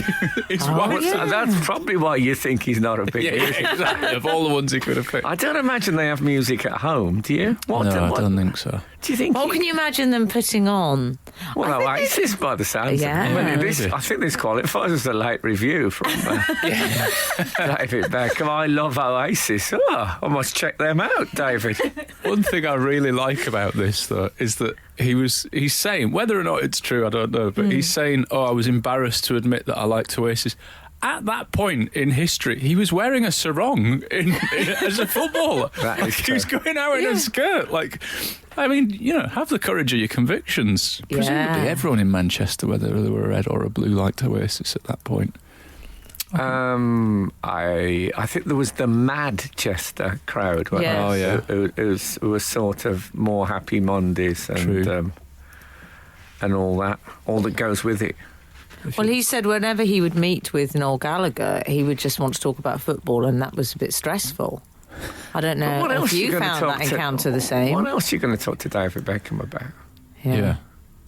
his wife. yeah. That's probably why you think he's not a big Yeah, music. exactly. Of all the ones he could have picked. I don't imagine they have music at home, do you? No, I don't think so. Do you think? What can you imagine them putting on? Well, Oasis, by the sounds Yeah. of it. I mean, maybe. I think this qualifies as a late review from David Beckham. I love Oasis. Oh, I must check them out, David. One thing I really like about this, though, is that he's saying, whether or not it's true, I don't know, but he's saying, oh, I was embarrassed to admit that I liked Oasis. At that point in history, he was wearing a sarong as a footballer. That is He was true. going out in a skirt. Like, I mean, have the courage of your convictions. Presumably Yeah. everyone in Manchester, whether they were a red or a blue, liked Oasis at that point. I think there was the Manchester crowd. Yes. Oh, yeah. It was sort of more Happy Mondays and all that goes with it. Well, he said whenever he would meet with Noel Gallagher, he would just want to talk about football, and that was a bit stressful. I don't But what know else if you you gonna found talk that to- encounter the same. What else are you going to talk to David Beckham about? Yeah.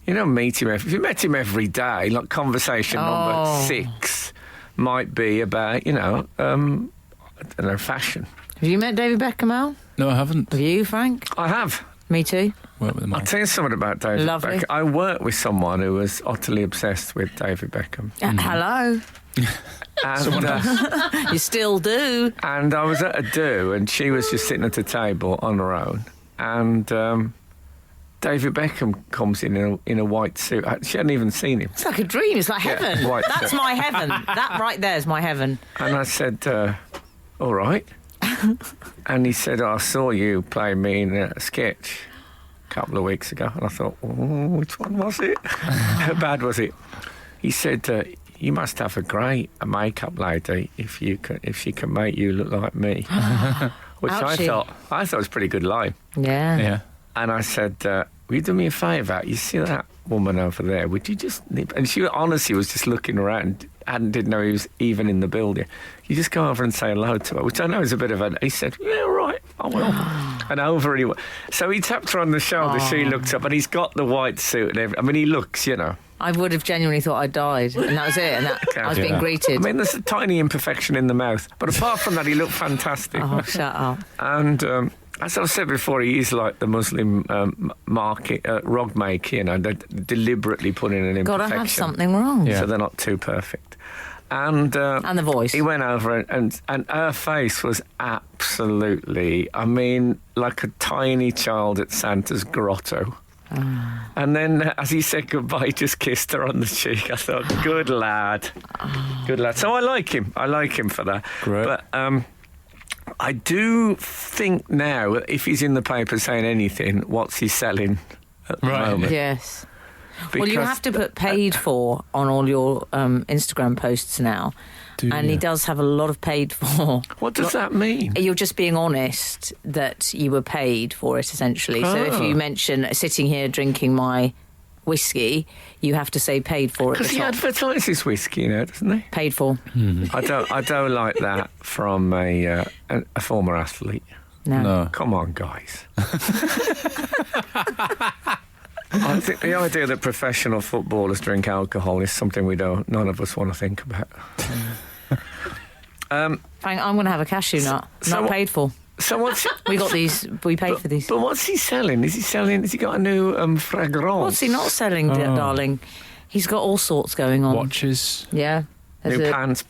You don't meet him if you met him every day. Like conversation number 6 might be about I don't know, fashion. Have you met David Beckham, Al? No, I haven't. Have you, Frank? I have. Me too. Worked with them all. I'll tell you something about David Lovely. Beckham. I worked with someone who was utterly obsessed with David Beckham. Hello. And, You still do. and I was at a do, and she was just sitting at a table on her own. And David Beckham comes in a white suit. She hadn't even seen him. It's like a dream. It's like Yeah, heaven. right. That's my heaven. That right there is my heaven. And I said, all right. And he said, I saw you play me in a sketch a couple of weeks ago. And I thought, which one was it? How bad was it? He said, you must have a great makeup lady if she can make you look like me. Which I Ouchie. thought was a pretty good line. Yeah. Yeah. And I said, will you do me a favour? You see that woman over there? Would you just nip? And she honestly was just looking around and didn't know he was even in the building. You just go over and say hello to her, which I know is a bit of he said, yeah, all right, I will. And over he went. So he tapped her on the shoulder, she looked up, and he's got the white suit and everything. I mean, he looks, I would have genuinely thought I died, and that was it. And I was being greeted. I mean, there's a tiny imperfection in the mouth, but apart from that, he looked fantastic. Oh, shut up! And as I've said before, he is like the Muslim rug maker. You know, they deliberately put in an imperfection. Got to have something wrong. So they're not too perfect. And the voice. He went over and her face was absolutely, I mean, like a tiny child at Santa's grotto. And then as he said goodbye, he just kissed her on the cheek. I thought, good lad. Good lad. So I like him. I like him for that. Great. But I do think now, if he's in the paper saying anything, what's he selling at the moment? Yes. Because well, you have to put paid for on all your Instagram posts now. He does have a lot of paid for. What does that mean? You're just being honest that you were paid for it, essentially. So if you mention sitting here drinking my whiskey, you have to say paid for it. Because he advertises whiskey, you know, doesn't he? Paid for. I don't like that from a former athlete. No. Come on, guys. I think the idea that professional footballers drink alcohol is something none of us want to think about. Frank, I'm going to have a cashew nut. Not paid for. So what's We got these. We paid for these. But what's he selling? Has he got a new fragrance? What's he not selling, darling? He's got all sorts going on. Watches. Yeah. There's New pants.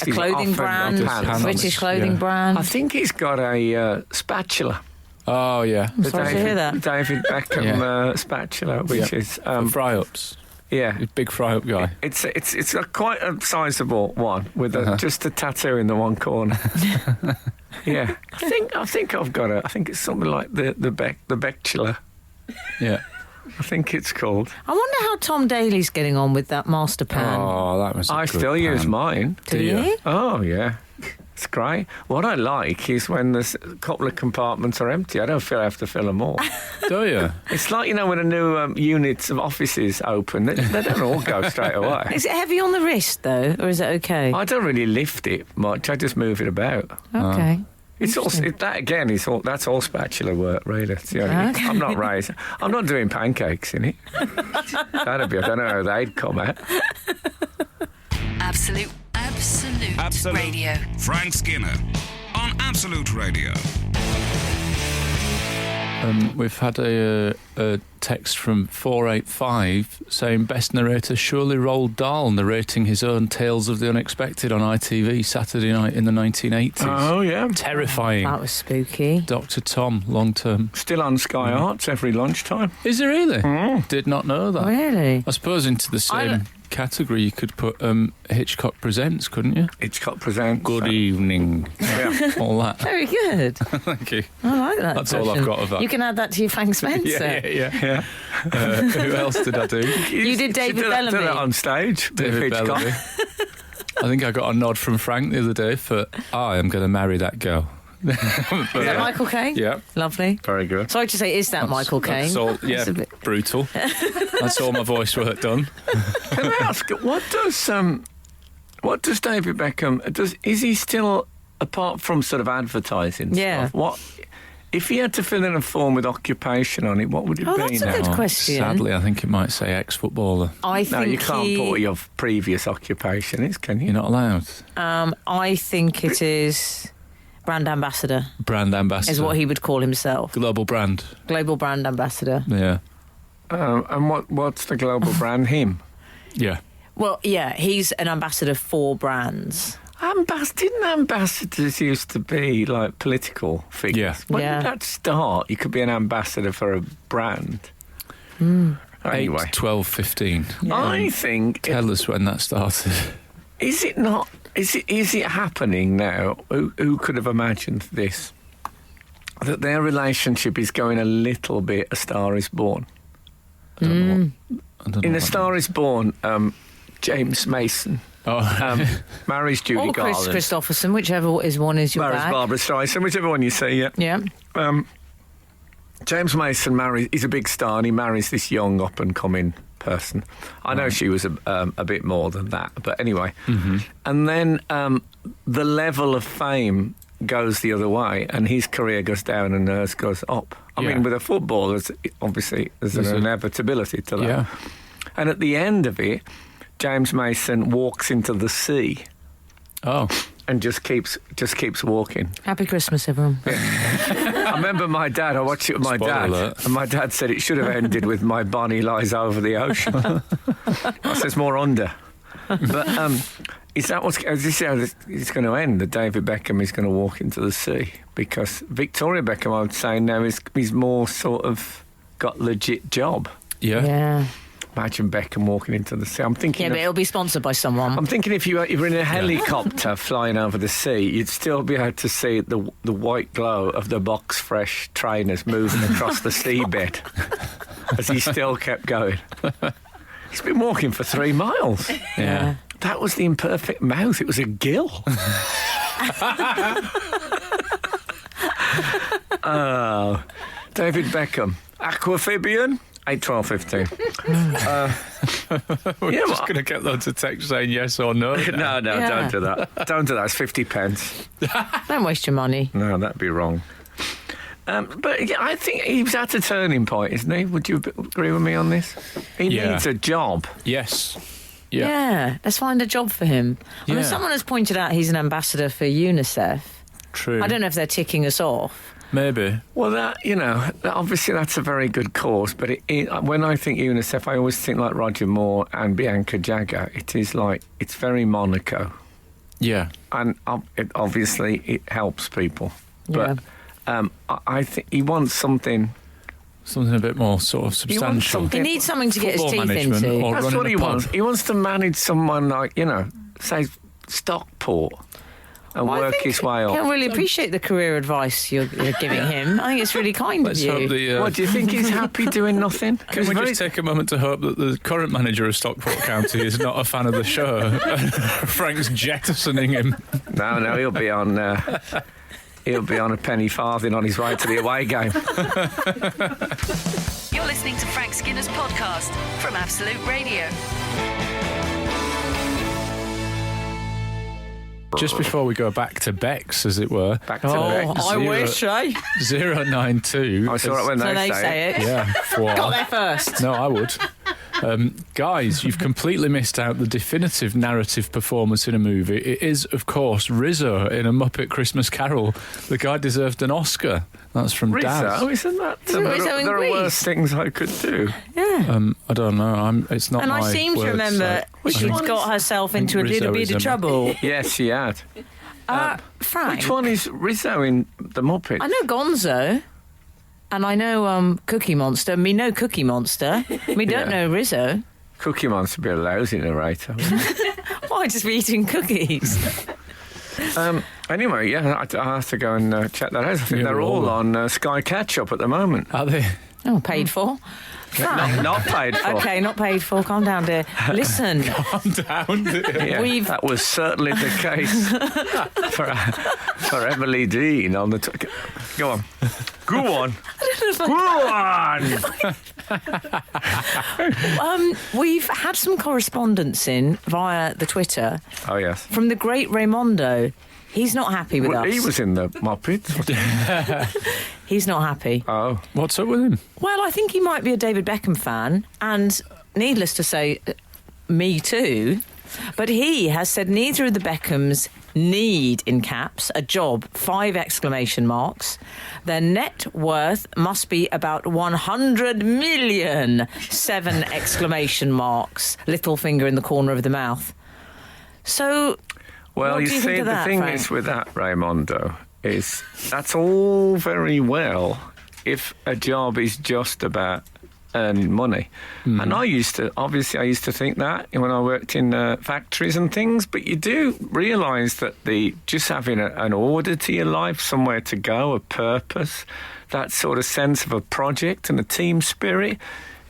A He's clothing often brand, got pants. British clothing brand. I think he's got a spatula. Oh, yeah. I'm sorry to hear that. David Beckham spatula, which is fry-ups. Yeah, big fry-up guy. It's quite a sizable one with just a tattoo in the one corner. Yeah, I think I've got it. I think it's something like the Becula. Yeah, I think it's called. I wonder how Tom Daly's getting on with that master pan. Oh, that was. I still use mine. Do you? Oh yeah. It's great. What I like is when there's a couple of compartments are empty. I don't feel I have to fill them all. Do you? It's like, you know, when a new units of offices open, they don't all go straight away. Is it heavy on the wrist, though, or is it okay? I don't really lift it much. I just move it about. Okay. It's all that again. That's all spatula work, really. It's the only, Okay. I'm not raising. I'm not doing pancakes in it. That'd be. I don't know how they'd come out. Absolute Radio. Frank Skinner on Absolute Radio. We've had a text from 485 saying best narrator surely Roald Dahl narrating his own Tales of the Unexpected on ITV Saturday night in the 1980s. Oh yeah, terrifying. That was spooky. Dr. Tom, long term. Still on Sky Arts every lunchtime. Is it really? Did not know that. Really? I suppose into the same category you could put Hitchcock Presents, couldn't you? Hitchcock Presents. Good evening. Yeah. All that. Very good. Thank you. I like that. That's all I've got of that. You can add that to your Frank Spencer. Yeah. Who else did I do? You did David Bellamy. Did it on stage. David Bellamy. I think I got a nod from Frank the other day for I am going to marry that girl. Is that Michael Caine? Yeah. Lovely. Very good. Sorry to say, is that Michael Caine? That's all, yeah, brutal. That's all my voice work done. Can I ask, what does David Beckham, is he still, apart from sort of advertising stuff, what, if he had to fill in a form with occupation on it, what would it be now? That's a good question. Sadly, I think it might say ex-footballer. No, you can't put what your previous occupation is, can you? You're not allowed. I think it is brand ambassador. Brand ambassador. Is what he would call himself. Global brand. Global brand ambassador. Yeah. And what's the global brand? Him? Yeah. Well, yeah, he's an ambassador for brands. Didn't ambassadors used to be like political figures? Yeah. When did that start? You could be an ambassador for a brand. Anyway. 8, 12, 15. Yeah. I think... Tell us when that started. Is it not... Is it happening now? Who could have imagined this? That their relationship is going a little bit A Star Is Born. I don't know In A Star Is Born, James Mason marries Judy or Chris Garland. Christopherson, whichever is one is your Marries bag. Barbara Streisand, whichever one you see, yeah. Yeah. James Mason he's a big star and he marries this young up-and-coming person. I know she was a bit more than that, but anyway. Mm-hmm. And then the level of fame goes the other way and his career goes down and hers goes up. I mean, with a football, obviously there's an inevitability to that. Yeah. And at the end of it, James Mason walks into the sea Oh. and just keeps walking. Happy Christmas, everyone. I remember my dad, I watched it with my Spoiler dad, alert. and my dad said it should have ended with my Bonnie lies over the ocean. I said, it's more under. But is this how it's going to end? That David Beckham is going to walk into the sea? Because Victoria Beckham, I would say now, is more sort of got legit job. Yeah. Yeah. Imagine Beckham walking into the sea. I'm thinking. Yeah, but it'll be sponsored by someone. I'm thinking if you were in a helicopter flying over the sea, you'd still be able to see the white glow of the Box Fresh trainers moving across the seabed as he still kept going. He's been walking for 3 miles. Yeah. That was the imperfect mouth. It was a gill. Oh, David Beckham, Aquafibian. 8, 12, 15. We're just going to get loads of text saying yes or no. No, Yeah. don't do that. Don't do that. It's 50 pence. Don't waste your money. No, that'd be wrong. But yeah, I think he's at a turning point, isn't he? Would you agree with me on this? He Yeah. needs a job. Yes. Yeah. Yeah. Let's find a job for him. I mean, Yeah. someone has pointed out he's an ambassador for UNICEF. True. I don't know if they're ticking us off. Maybe. Well, obviously that's a very good cause, but when I think UNICEF, I always think like Roger Moore and Bianca Jagger. It's very Monaco. Yeah. And obviously it helps people. But I think he wants something. Something a bit more sort of substantial. He needs something to get his Football teeth management into. or That's running what a he pub. wants. He wants to manage someone like, say Stockport and work his way I up. really appreciate the career advice you're giving him. I think it's really kind Let's of hope you. the. What, do you think he's happy doing nothing? Can we just take a moment to hope that the current manager of Stockport County is not a fan of the show? Frank's jettisoning him. No, he'll be on. He'll be on a penny farthing on his way to the away game. You're listening to Frank Skinner's podcast from Absolute Radio. Just before we go back to Bex, as it were. Back to Oh, Bex. I wish, eh? 092. I saw it when So they they say it. Yeah. Got there first. No, I would. Guys, you've completely missed out the definitive narrative performance in a movie. It is, of course, Rizzo in A Muppet Christmas Carol. The guy deserved an Oscar. That's from Daz. Rizzo, isn't that? Isn't Rizzo in there are Greece? worse things I could do. Yeah. I don't know. It's not And my I seem to words, remember so- she'd one got herself into a Rizzo little bit is of a- trouble. Yes, she had. Frank, Which one is Rizzo in The Muppets? I know Gonzo, and I know Cookie Monster. Me know Cookie Monster. Me don't Yeah. know Rizzo. Cookie Monster be a lousy narrator. Why, just be eating cookies? Anyway, yeah, I have to go and check that out. I think Yeah, they're we're all all on Sky Catch-Up at the moment. Are they? Oh, paid for. Frank. Not paid for. Okay, not paid for. Calm down, dear. Listen, I'm down. Yeah, We've- that was certainly the case for Emily Dean on the... Go on. Go on. Go on. we've had some correspondence in via the Twitter Oh, yes. from the great Raimondo. He's not happy with Well, us. he was in the Muppets. He's not happy. Oh. What's up with him? Well, I think he might be a David Beckham fan, and needless to say, me too. But he has said neither of the Beckhams need, in caps, a job, 5 exclamation marks. Their net worth must be about 100 million, 7 exclamation marks, little finger in the corner of the mouth. So, Well, what you do you see, think of the that, thing Frank? is with that, Raimondo, is that's all very well if a job is just about earning money. And I used to think that when I worked in factories and things, but you do realise that just having an order to your life, somewhere to go, a purpose, that sort of sense of a project and a team spirit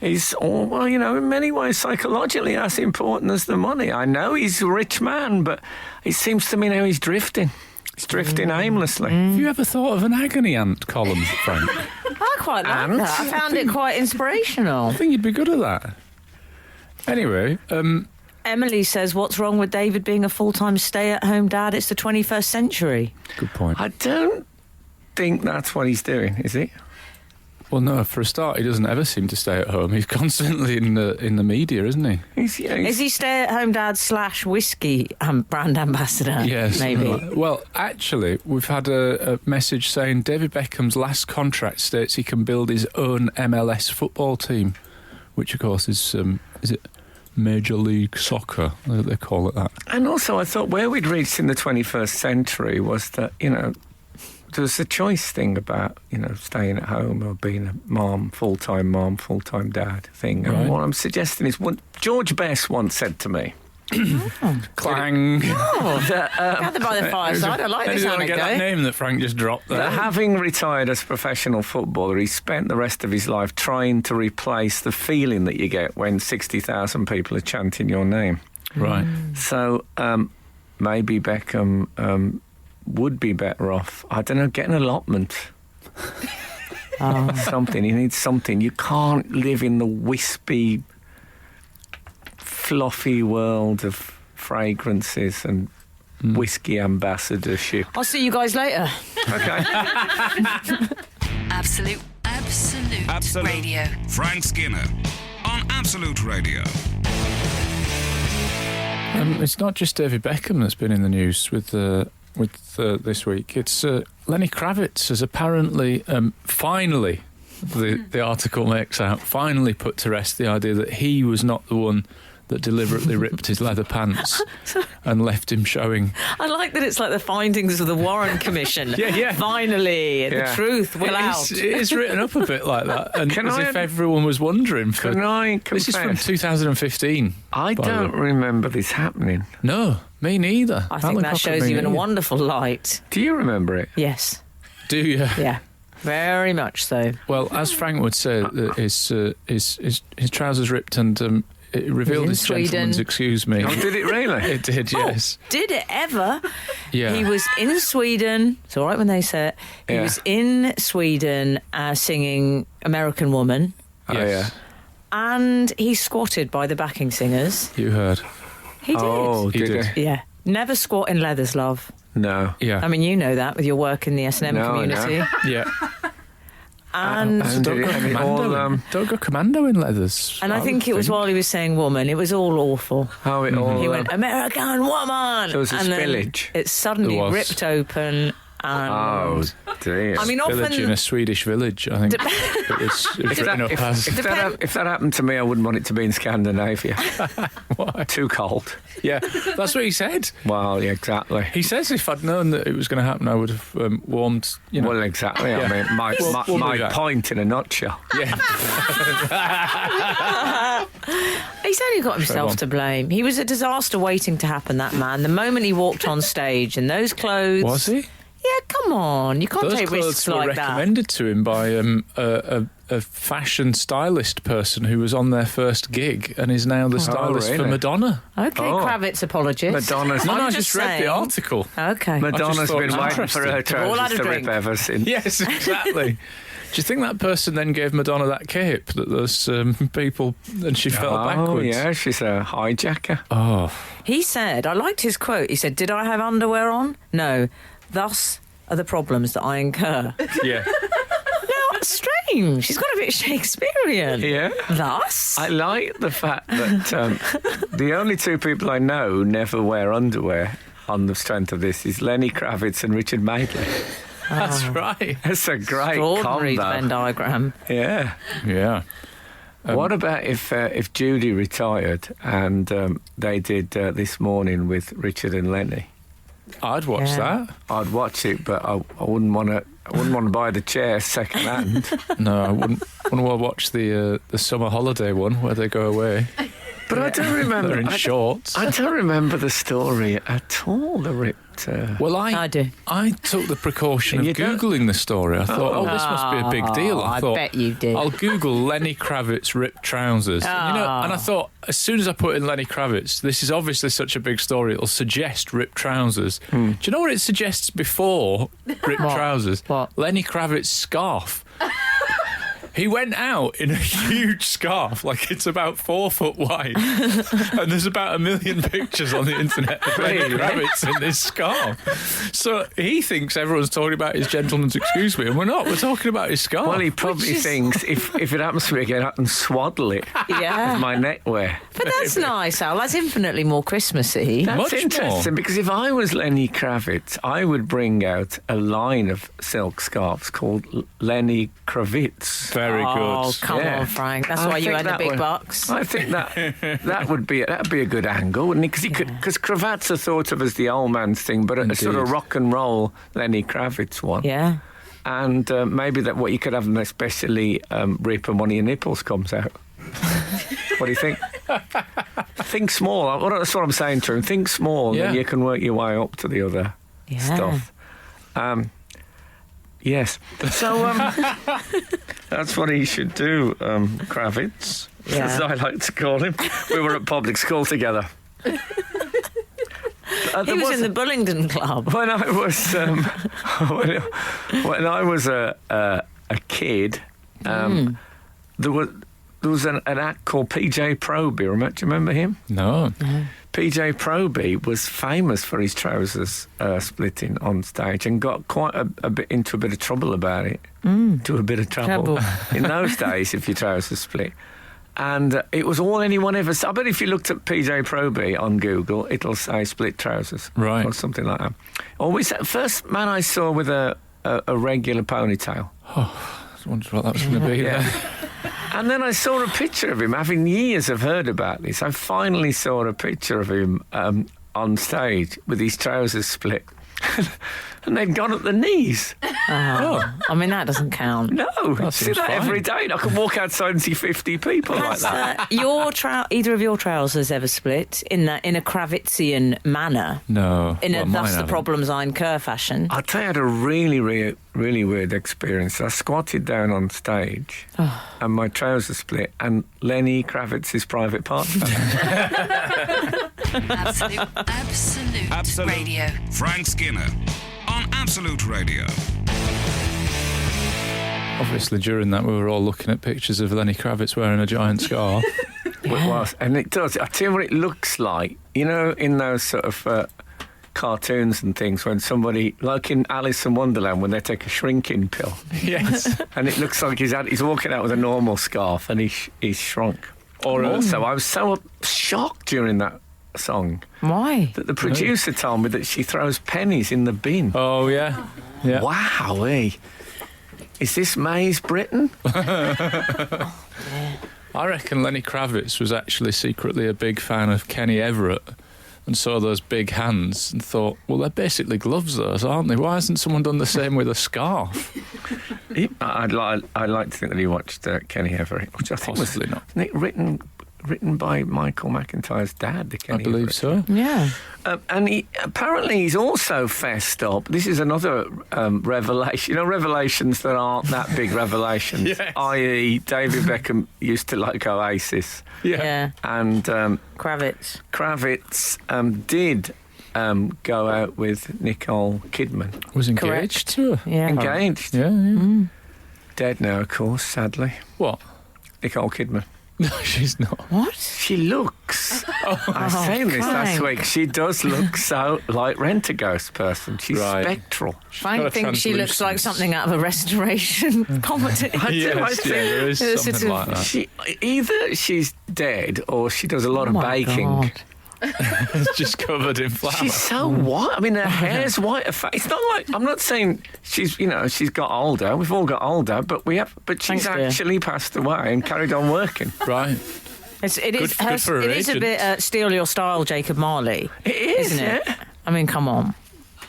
is all, well, in many ways psychologically as important as the money. I know he's a rich man, but it seems to me now he's drifting. He's drifting aimlessly. Have you ever thought of an agony aunt column, Frank? I quite like And? that. I found it quite inspirational. I think you'd be good at that. Anyway, Emily says, what's wrong with David being a full-time stay-at-home dad? It's the 21st century. good point. I don't think that's what he's doing, is he? Well, no. For a start, he doesn't ever seem to stay at home. He's constantly in the media, isn't he? Is he stay-at-home dad / whiskey brand ambassador? Yes, maybe. Well, actually, we've had a message saying David Beckham's last contract states he can build his own MLS football team, which, of course, is it Major League Soccer? They call it that. And also, I thought where we'd reached in the 21st century was that, there was a choice thing about, staying at home or being a mom, full-time dad thing. And what I'm suggesting is what George Best once said to me. Clang. Gathered by the fireside. I like this anecdote. Get that name that Frank just dropped there. That having retired as a professional footballer, he spent the rest of his life trying to replace the feeling that you get when 60,000 people are chanting your name. Right. So maybe Beckham would be better off, I don't know, getting an allotment. Something. He needs something. You can't live in the wispy, fluffy world of fragrances and whiskey ambassadorship. I'll see you guys later. Okay. Absolute Radio. Frank Skinner on Absolute Radio. It's not just David Beckham that's been in the news with this week. It's Lenny Kravtiz has apparently finally, the article makes out, finally put to rest the idea that he was not the one that deliberately ripped his leather pants and left him showing. I like that it's like the findings of the Warren Commission. Yeah. Finally, the truth will out. It is written up a bit like that, and if everyone was wondering. Can I confess? This is from 2015. I don't remember this happening. No, me neither. I think that shows you in a wonderful light. Do you remember it? Yes. Do you? Yeah. Very much so. Well, as Frank would say, his trousers ripped and it revealed his gentleman's excuse me. Oh, did it really? It did, yes. Did it ever? Yeah. He was in Sweden. It's all right when they say it. He was in Sweden singing American Woman. Yes. And he squatted by the backing singers. You heard. He did. Oh, did he? Yeah. Never squat in leathers, love. No. Yeah. I mean, you know that with your work in the S&M community. No. Yeah. And don't go commando in leathers. And I think it was while he was saying woman, it was all awful. Oh, it all. He went, American woman! There was a spillage. It suddenly ripped open. Oh, dear. I mean, Village often in a Swedish village, I think. it was written up as. If that happened to me, I wouldn't want it to be in Scandinavia. Why? Too cold. Yeah, that's what he said. Well, yeah, exactly. He says if I'd known that it was going to happen, I would have warmed. Well, exactly. Yeah. I mean, my point in a nutshell. Yeah. He's only got himself to blame. He was a disaster waiting to happen, that man. The moment he walked on stage in those clothes. Was he? Yeah, come on. You can't Those take risks clothes were like that. recommended to him by a fashion stylist person who was on their first gig and is now the stylist for Madonna. Okay, Kravitz apologist. Madonna's. No, I just read the article. Okay. Madonna's been waiting interesting. for her trousers to rip ever since. Yes, exactly. Do you think that person then gave Madonna that cape that those people, and she fell backwards? Oh, yeah, she's a hijacker. Oh. He said, I liked his quote. He said, did I have underwear on? No. Thus are the problems that I incur. Yeah. Now, strange. She's got a bit Shakespearean. Yeah. Thus? I like the fact that the only two people I know who never wear underwear on the strength of this is Lenny Kravtiz and Richard Madeley. That's right. That's a great Extraordinary combo. Venn diagram. Yeah. Yeah. What about if Judy retired and they did This Morning with Richard and Lenny? I'd watch that. I'd watch it, but I wouldn't want to. I wouldn't want to buy the chair second hand. No, I wouldn't want to watch the summer holiday one where they go away. But I don't remember. They're in shorts. I don't remember the story at all. The ripped. Well, I do. I took the precaution of You don't? Googling the story. I thought, this must be a big deal. I thought, bet you did. I'll Google Lenny Kravitz ripped trousers. And I thought, as soon as I put in Lenny Kravitz, this is obviously such a big story, it'll suggest ripped trousers. Do you know what it suggests before ripped trousers? What? Lenny Kravitz scarf. He went out in a huge scarf, like it's about 4 foot wide, and there's about 1 million pictures on the internet of Lenny Kravitz in this scarf. So he thinks everyone's talking about his gentleman's excuse me, and we're not. We're talking about his scarf. Well, he probably thinks if it happens to me again, I can swaddle it Yeah. with my neckwear. But that's nice, Al. That's infinitely more Christmassy. That's Much interesting, because if I was Lenny Kravitz, I would bring out a line of silk scarves called Lenny Kravitz. Very Oh, good. come Yeah. on, Frank. That's I why you think had the that big would- box. I think that'd be a good angle, wouldn't it? Because cravats are thought of as the old man's thing, but a sort of Indeed. rock and roll Lenny Kravitz one. Yeah. And maybe that what you could have them especially rip and one of your nipples comes out. What do you think? Think small. That's what I'm saying to him. Think small, Yeah. then you can work your way up to the other Yeah. stuff. Yes. So that's what he should do, Kravitz, Yeah. as I like to call him. We were at public school together. He was in the Bullingdon Club. When I was when I was a kid, there was an act called PJ Proby. Do you remember him? No. PJ Proby was famous for his trousers splitting on stage and got quite a bit into a bit of trouble about it. To a bit of trouble. In those days, if your trousers split. And it was all anyone ever saw. I bet if you looked at PJ Proby on Google, it'll say split trousers. Right. Or something like that. Always, first man I saw with a regular ponytail. I was wondering what that was going to be. Yeah. Then. And then I saw a picture of him, having years have heard about this. I finally saw a picture of him on stage with his trousers split. And they'd gone at the knees. Oh. I mean, that doesn't count. No, I That see seems that fine. every day. And I can walk outside and see 50 people like Has that. either of your trousers ever split in a Kravitzian manner? No. In a Well, mine thus the haven't. problems ein Kerr fashion? I'll tell you, I had a really weird experience. I squatted down on stage and my trousers split and Lenny Kravitz's private part fell. Absolute Radio. Frank Skinner on Absolute Radio. Obviously, during that, we were all looking at pictures of Lenny Kravitz wearing a giant scarf. It was. And it does. I tell you what it looks like. You know, in those sort of cartoons and things, when somebody, like in Alice in Wonderland, when they take a shrinking pill. Yes. And it looks like he's walking out with a normal scarf and he's shrunk. Or Also, I was so shocked during that song Why? that the producer told me that she throws pennies in the bin. Oh, yeah. Yeah. Wowee. Is this May's Britain? I reckon Lenny Kravitz was actually secretly a big fan of Kenny Everett and saw those big hands and thought, well, they're basically gloves, those, aren't they? Why hasn't someone done the same with a scarf? I'd like to think that he watched Kenny Everett, which I think Possibly was not. Isn't it written by Michael McIntyre's dad, the Kenny I believe Everett. so. Yeah. And apparently he's also fessed up. This is another revelation. You know, revelations that aren't that big revelations. Yes. I.e., David Beckham used to like Oasis. Yeah. And Kravitz. Kravitz did go out with Nicole Kidman. Was engaged to her. Yeah. Engaged. Yeah. Dead now, of course, sadly. What? Nicole Kidman. No, she's not. What? She looks. I was saying this last Frank. week. She does look so like Rent-A-Ghost person. She's Right. spectral. got Frank a thinks she looks like translucence. something out of a restoration comedy. I Yes, think there is It's something sort of- like that. She either she's dead or she does a lot Oh of my baking. God. It's just covered in flour. She's so white. I mean, her hair's white. It's not like I'm not saying she's got older. We've all got older, but she's Thanks, dear. actually passed away and carried on working. Right. It is good for her it is a agent. bit steal your style, Jacob Marley, It is, isn't it? yeah. I mean, come on.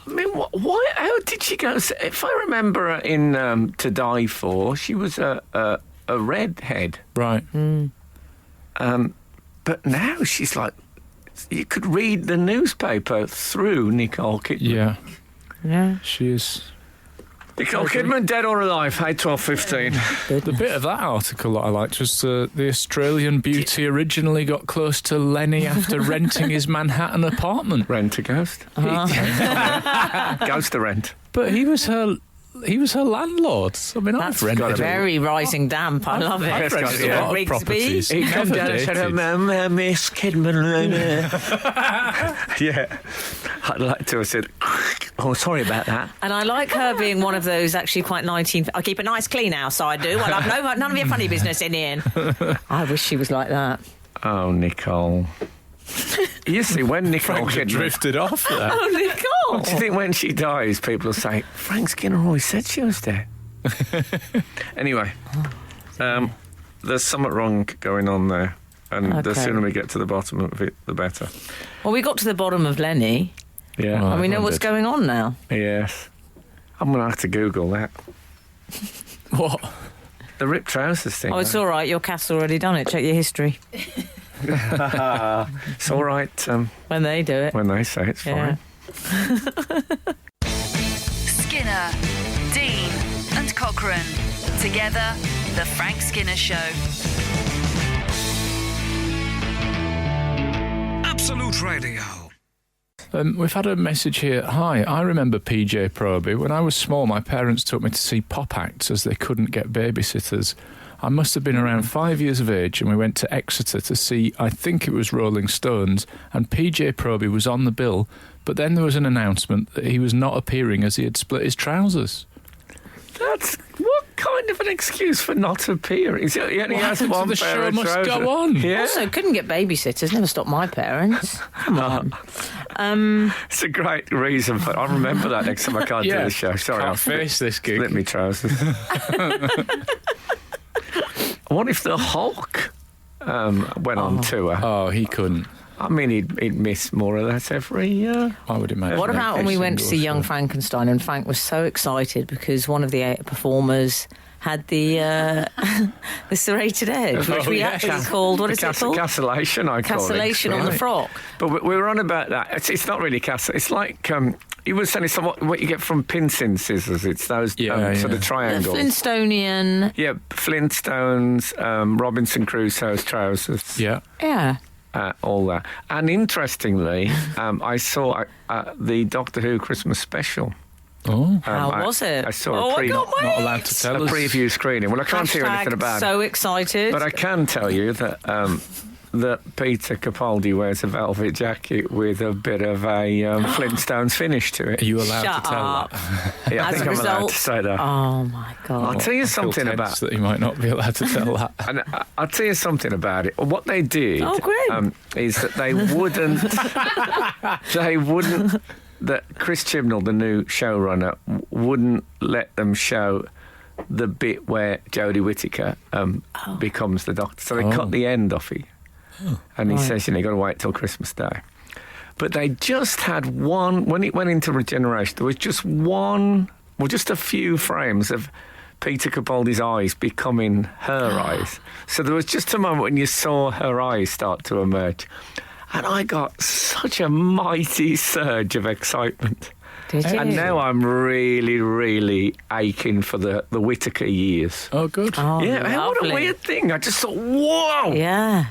I mean, why? How did she go? If I remember her in To Die For, she was a redhead. Right. But now she's like, you could read the newspaper through Nicole Kidman. Yeah. Yeah. She is. Nicole Kidman, dead or alive? 8/12/15. The bit of that article that I liked was the Australian beauty originally got close to Lenny after renting his Manhattan apartment. Rent a ghost. Ghost to rent. But he was her He was her landlord. I mean, That's I've rented very rising damp. I love it. I've rented a lot of properties. He come Never down and said, dated. Miss Kidman. Yeah. I'd like to have said, oh, sorry about that. And I like her being one of those actually quite 19... I keep a nice clean house, I do. I'll have none of your funny business in here. I wish she was like that. Oh, Nicole. You see, when Nicole Frank Kidman... drifted off there. Oh, Nicole! Do you think when she dies, people will say, Frank Skinner always said she was dead? Anyway, there's something wrong going on there. And the sooner we get to the bottom of it, the better. Well, we got to the bottom of Lenny, Yeah. Well, and we know what's wondered. going on now. Yes. I'm going to have to Google that. What? The ripped trousers thing. Oh, it's all right. Your cat's already done it. Check your history. It's all right When they do it. when they say it's Yeah. fine. Skinner, Dean, and Cochrane. Together, The Frank Skinner Show. Absolute Radio. We've had a message here. Hi, I remember PJ Proby. When I was small, my parents took me to see pop acts as they couldn't get babysitters. I must have been around 5 years of age, and we went to Exeter to see, I think it was Rolling Stones, and PJ Proby was on the bill, but then there was an announcement that he was not appearing as he had split his trousers. That's... What kind of an excuse for not appearing? He only What has happened to one the pair show of must trousers. go on? Yeah. Also, couldn't get babysitters. Never stopped my parents. Come on. It's a great reason for... I remember that next time I can't do the show. Sorry, I'll can't face this gig. split me trousers. What if the Hulk went on tour? Oh, he couldn't. I mean, he'd miss more or less every year. I would imagine. What about when we went to see Single Young show. Frankenstein, and Frank was so excited because one of the performers had the serrated edge, which we actually called, what is it called? Castellation, I call it. Castellation on the Right. frock. But we were on about that. It's not really castle. It's like... you were saying it's what you get from pincing scissors. It's those sort of The triangles. Flintstonian. Yeah, Flintstones, Robinson Crusoe's trousers. Yeah. Yeah. All that. And interestingly, I saw the Doctor Who Christmas special. Oh. How was it? I saw I got my Not allowed to tell a us. preview screening. Well, I can't hear anything about so it. excited. But I can tell you that that Peter Capaldi wears a velvet jacket with a bit of a Flintstones finish to Are it. you allowed Shut to tell up. that? Yeah, I As think a I'm allowed result- to say that. Oh, my God. I'll tell you I feel something tense about... that he might not be allowed to tell that. And I'll tell you something about it. What they did is that they wouldn't... that Chris Chibnall, the new showrunner, wouldn't let them show the bit where Jodie Whittaker becomes the Doctor. So they cut the end off it. And he says, you got to wait till Christmas Day. But they just had one... When it went into Regeneration, there was just just a few frames of Peter Capaldi's eyes becoming her eyes. So there was just a moment when you saw her eyes start to emerge. And I got such a mighty surge of excitement. Did you? And now I'm really, really aching for the Whittaker years. Oh, good. Oh, Yeah, what a lovely. weird thing. I just thought, whoa! Yeah.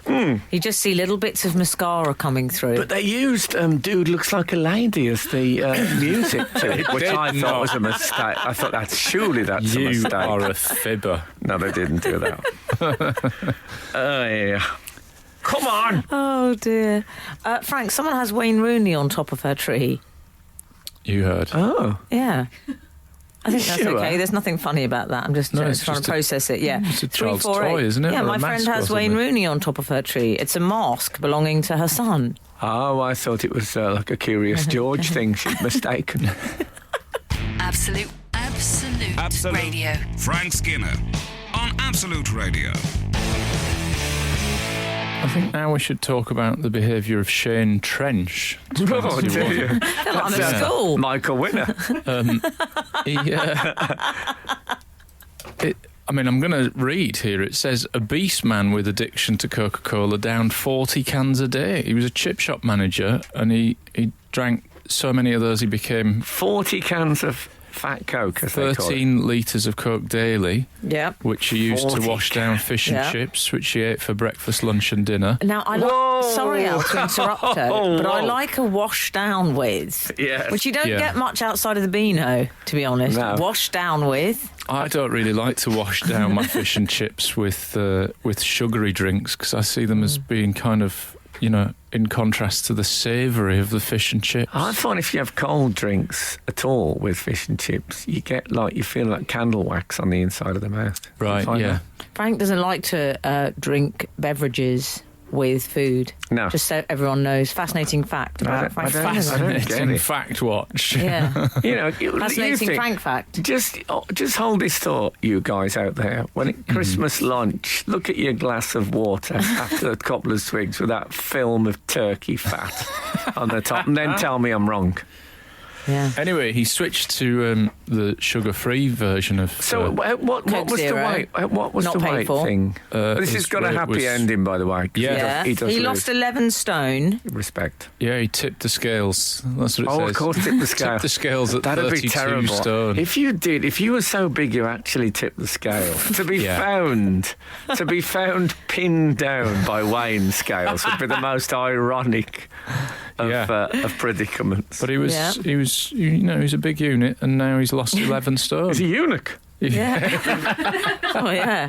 You just see little bits of mascara coming through. But they used Dude Looks Like a Lady as the music to it, which I thought was a mistake. I thought, surely that's a You mistake. are a fibber. No, they didn't do that. Oh, yeah. Come on! Oh, dear. Frank, someone has Wayne Rooney on top of her tree. You heard. Oh. Yeah. I think that's Sure. okay. There's nothing funny about that. I'm just No, trying it's to just process it. Yeah. it's a child's 348. toy, isn't it? Yeah, Or a my friend mask or has Wayne something. Rooney on top of her tree. It's a mask belonging to her son. Oh, I thought it was like a Curious George thing she'd mistaken. Absolute Radio. Frank Skinner on Absolute Radio. I think now we should talk about the behaviour of Shane Trench. Oh, dear. I'm at school. Michael Winner. I'm going to read here. It says, a beast man with addiction to Coca-Cola downed 40 cans a day. He was a chip shop manager and he drank so many of those he became... 40 cans of fat Coke, as they call it. 13 litres of Coke daily, Yeah. which he used to 40 wash down fish and Yeah. chips, which he ate for breakfast, lunch and dinner. Now, sorry, Al, to interrupt her, but I Whoa. like a wash down with, Yes. which you don't Yeah. get much outside of the Beano, to be honest. No. Wash down with. I don't really like to wash down my fish and chips with sugary drinks because I see them as being kind of, in contrast to the savoury of the fish and chips. I find if you have cold drinks at all with fish and chips, you feel like candle wax on the inside of the mouth. Do you Right, find yeah. that? Frank doesn't like to drink beverages with food. No. Just so everyone knows. Fascinating fact about Frank. I don't get Fascinating it. fact watch. Yeah. You Fascinating think- Frank fact. Just hold this thought, you guys out there. When at Christmas lunch, look at your glass of water after a couple of swigs with that film of turkey fat on the top, and then tell me I'm wrong. Yeah. Anyway, he switched to the sugar-free version of... So what was the Zero. weight? What was Not the paid weight for. thing? This his has got a weight happy was- ending, by the way. 'cause Yeah. he does He lose. lost 11 stone. Respect. Yeah, he tipped the scales. That's what it Oh, says. of course, tip the scale. Tipped the scales at That'd 32 be terrible. stone. If you were so big, you actually tipped the scale. to be Yeah. found pinned down by weighing scales would be the most ironic of predicaments. But he was a big unit, and now he's lost 11 stone. He's a eunuch. Yeah. Oh, yeah.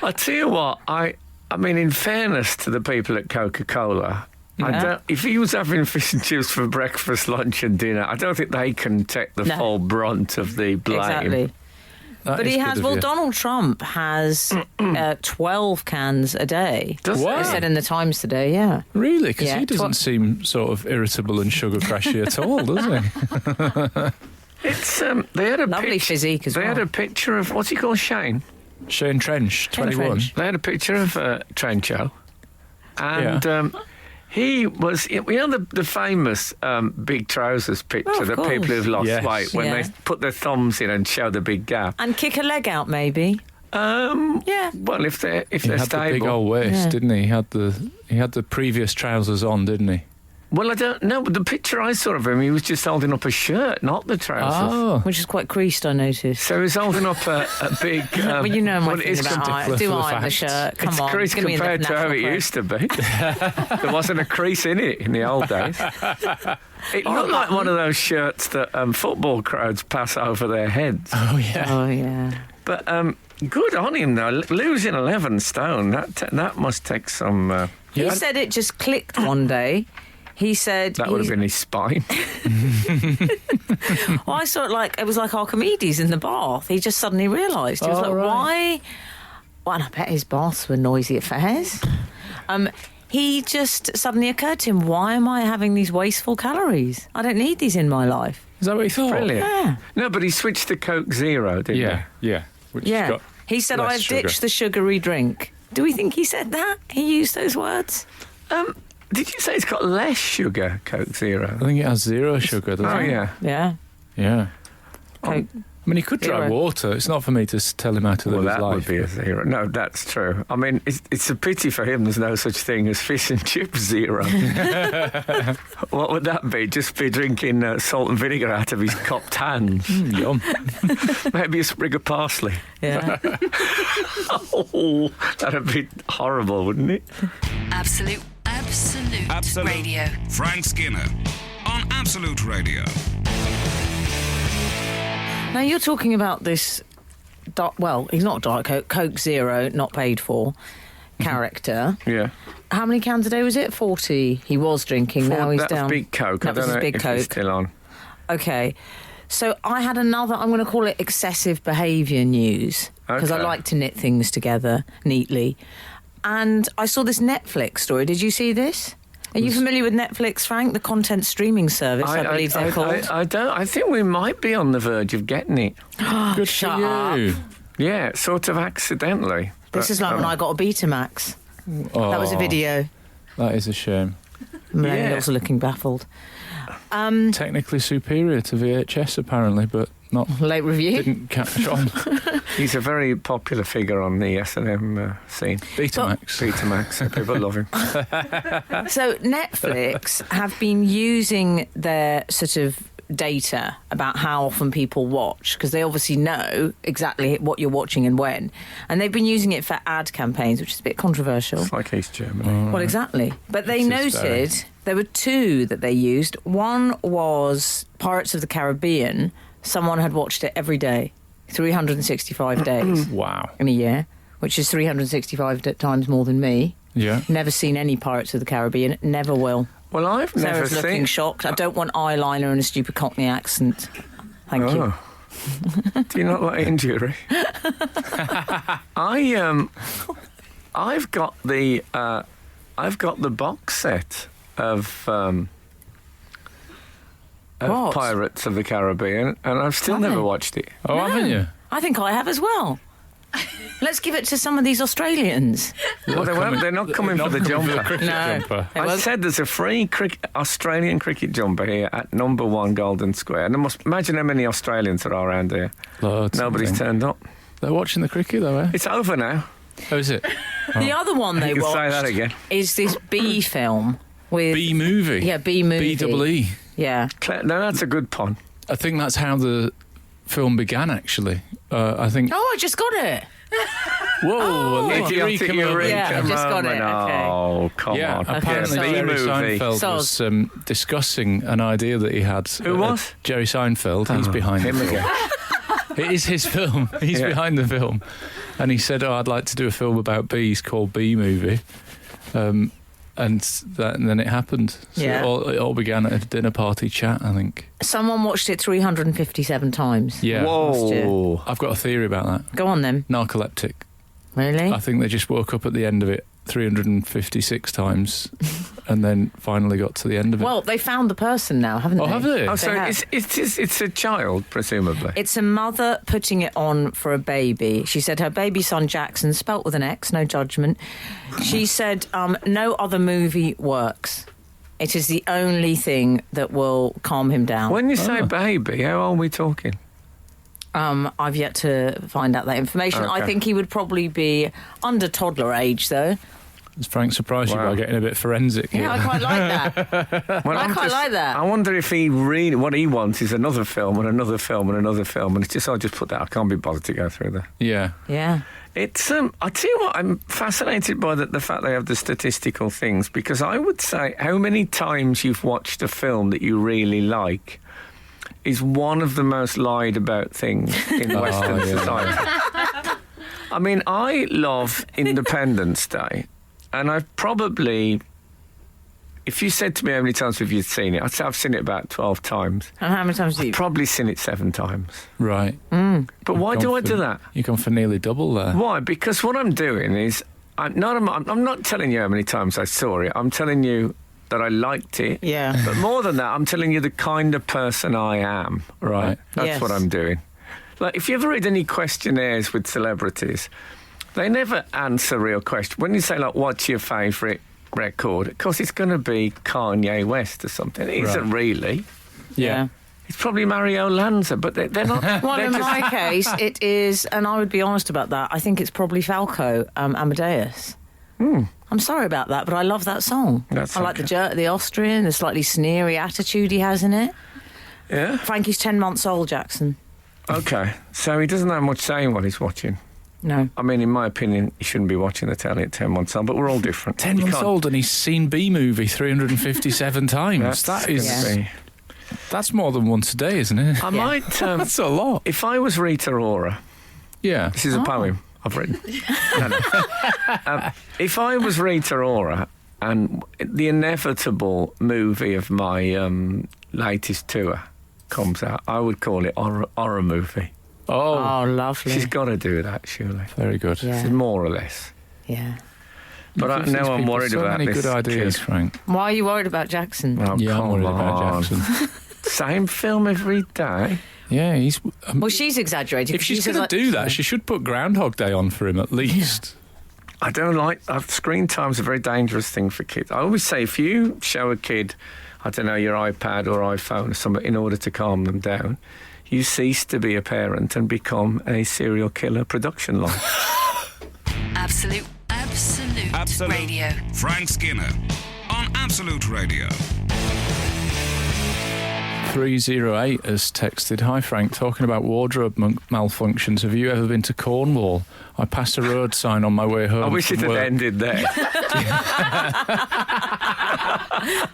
I tell you what, I mean, in fairness to the people at Coca-Cola, Yeah. if he was having fish and chips for breakfast, lunch and dinner, I don't think they can take the No. full brunt of the blame. Exactly. That But is he good has, of well, you. Donald Trump has 12 cans a day. Does Wow. he? It said in the Times today, yeah. Really? Because Yeah, he doesn't seem sort of irritable and sugar crashy at all, does he? It's they had a Lovely physique as They had well. a picture of what's he called, Shane. Shane Trench, 21. Trench. They had a picture of Trencho, and he was, the famous big trousers picture Oh, of that course. people who've lost Yes. weight when Yeah. they put their thumbs in and show the big gap. And kick a leg out, maybe. Yeah. Well, if they're He they're had the big stable. old waist, Yeah. didn't he? He had the previous trousers on, didn't he? Well, I don't know, but the picture I saw of him, he was just holding up a shirt, not the trousers. Oh. Which is quite creased, I noticed. So he's holding up a big. Well, you know my well, thing it's about ridiculous do for the iron the facts. shirt. Come it's on. creased gonna be in the compared to how national it press. used to be. There wasn't a crease in it in the old days. It looked like one of those shirts that football crowds pass over their heads. Oh, yeah. Oh, yeah. But good on him, though. Losing 11 stone, that must take some... He said it just clicked one day. He said... that would have been his spine. Well, I saw it was like Archimedes in the bath. He just suddenly realised. He was Oh, like, right. why? Well, and I bet his baths were noisy affairs. He just suddenly occurred to him, why am I having these wasteful calories? I don't need these in my life. Is that what he thought? Brilliant. Yeah. No, but he switched to Coke Zero, didn't Yeah, yeah. Which Yeah. got He said, less I've sugar. ditched the sugary drink. Do we think he said that? He used those words? he? Did you say it's got less sugar, Coke Zero? I think it has 0 sugar, doesn't Oh, it? yeah. Yeah. Yeah. Coke. I mean, he could try Zero. water. It's not for me to tell him how to live Well, his that life. would be a zero. No, that's true. I mean, it's a pity for him there's no such thing as fish and chips zero. What would that be? Just be drinking salt and vinegar out of his cupped hands. Yum. Maybe a sprig of parsley. Yeah. Oh, that'd be horrible, wouldn't it? Absolute Radio. Frank Skinner on Absolute Radio. Now, you're talking about this, he's not Diet Coke, Coke Zero, not paid for, character. Yeah. How many cans a day was it? 40 he was drinking, now he's that down. was Big Coke. That I was don't his know Big if Coke. it's still on. Okay. So I had another, I'm going to call it excessive behaviour news, because I Okay. like to knit things together neatly. And I saw this Netflix story. Did you see this? Are you familiar with Netflix, Frank? The content streaming service, I believe they're called. I don't. I think we might be on the verge of getting it. Good Shut for you. Yeah, sort of accidentally. This But, is like when I got a Betamax. Oh, That was a video. That is a shame. Millennials are looking baffled. Technically superior to VHS, apparently, but not. Late review. Didn't catch on. He's a very popular figure on the S&M scene. Betamax. Peter Max, people love him. So Netflix have been using their sort of data about how often people watch, because they obviously know exactly what you're watching and when. And they've been using it for ad campaigns, which is a bit controversial. It's like East Germany. Well, exactly. But they This is noted there were two that they used. One was Pirates of the Caribbean. Someone had watched it every day, 365 days Wow. in a year, which is 365 times more than me. Yeah. Never seen any Pirates of the Caribbean. Never will. Well, I've never Sarah's looking seen... shocked. I don't want eyeliner and a stupid Cockney accent. Thank you. Do you not like injury? I've got the box set of What? Pirates of the Caribbean, and I've still Have never you? watched it. Oh, haven't you? I think I have as well. Let's give it to some of these Australians. Well, they're not coming for the jumper. No. Jumper. It I was- said there's a free Australian cricket jumper here at number 1 Golden Square. And imagine how many Australians there are around here. Loads, Nobody's I think. turned up. They're watching the cricket, though, eh? It's over now. Oh, is it? The other one they You can watched say that again. is this B film with... B movie. Yeah, B movie. B-double-E. Yeah. No, that's a good pun. I think that's how the film began, actually. I think... Oh, I just got it. Whoa, Idiotic Eureka Yeah, I just got moment. it, okay. Oh, come Yeah, on. apparently Okay, Jerry B-movie. Seinfeld Soz. was discussing an idea that he had. Who was? Jerry Seinfeld. He's behind Him the film. again. It is his film. He's Yeah. behind the film. And he said, I'd like to do a film about bees called Bee Movie. And then it happened. So Yeah. it all began at a dinner party chat, I think. Someone watched it 357 times. Yeah. Whoa. I've got a theory about that. Go on then. Narcoleptic. Really? I think they just woke up at the end of it 356 times and then finally got to the end of it. Well, they found the person now, haven't they? Oh, have they? Oh, so have. it's a child, presumably. It's a mother putting it on for a baby. She said her baby son Jackson, spelt with an X, no judgment. She said no other movie works. It is the only thing that will calm him down. When you say baby, how old are we talking? I've yet to find out that information. Okay. I think he would probably be under toddler age, though. Has Frank surprised you Wow. by getting a bit forensic here? Yeah, I quite like that. Well, I quite like that. I wonder if he really, what he wants is another film and another film and another film, and it's just, I'll just put that. I can't be bothered to go through that. Yeah. Yeah. It's I tell you what, I'm fascinated by the fact they have the statistical things, because I would say how many times you've watched a film that you really like is one of the most lied about things in Western yeah. society. I mean, I love Independence Day, and I've probably, if you said to me how many times have you seen it, I'd say I've seen it about 12 times. And how many times do you... I've probably seen it 7 times. Right. But why do I do that? You've gone for nearly double there. Why? Because what I'm doing is, I'm not telling you how many times I saw it. I'm telling you that I liked it. Yeah. But more than that, I'm telling you the kind of person I am. Right. That's Yes. what I'm doing. Like, if you ever read any questionnaires with celebrities, they never answer real questions. When you say, like, what's your favourite record? Of course, it's going to be Kanye West or something. It isn't really. Yeah. It's probably Mario Lanza, but they're not. Well, they're in just- my case, it is, and I would be honest about that, I think it's probably Falco, Amadeus. I'm sorry about that, but I love that song. That's I like okay. the Austrian, the slightly sneery attitude he has in it. Yeah. Frankie's 10 months old, Jackson. Okay. So he doesn't have much saying what he's watching. No. I mean, in my opinion, he shouldn't be watching the telly at 10 months old, but we're all different. 10 You months can't- old and he's seen B Movie 357 times. That is, gonna be- that's more than once a day, isn't it? I might. That's a lot. If I was Rita Ora, Yeah. this is a poem I've written. No. If I was Rita Ora and the inevitable movie of my latest tour comes out, I would call it horror movie. Oh, Oh, lovely. She's got to do that, surely. very good. Yeah. More or less. Yeah. But now I'm worried so about many this good ideas, kid. Frank. Why are you worried about Jackson? Oh, Yeah, I'm come worried on. about Jackson. Same film every day. Yeah, he's. Well, she's exaggerated. if 'cause she's she going says, to do that, she should put Groundhog Day on for him at least. I don't like... screen time's a very dangerous thing for kids. I always say if you show a kid, I don't know, your iPad or iPhone or something in order to calm them down, you cease to be a parent and become a serial killer production line. Absolute Radio. Frank Skinner on Absolute Radio. 308 has texted, "Hi Frank, talking about wardrobe malfunctions, have you ever been to Cornwall? I passed a road sign on my way home. I wish it from had work." ended there.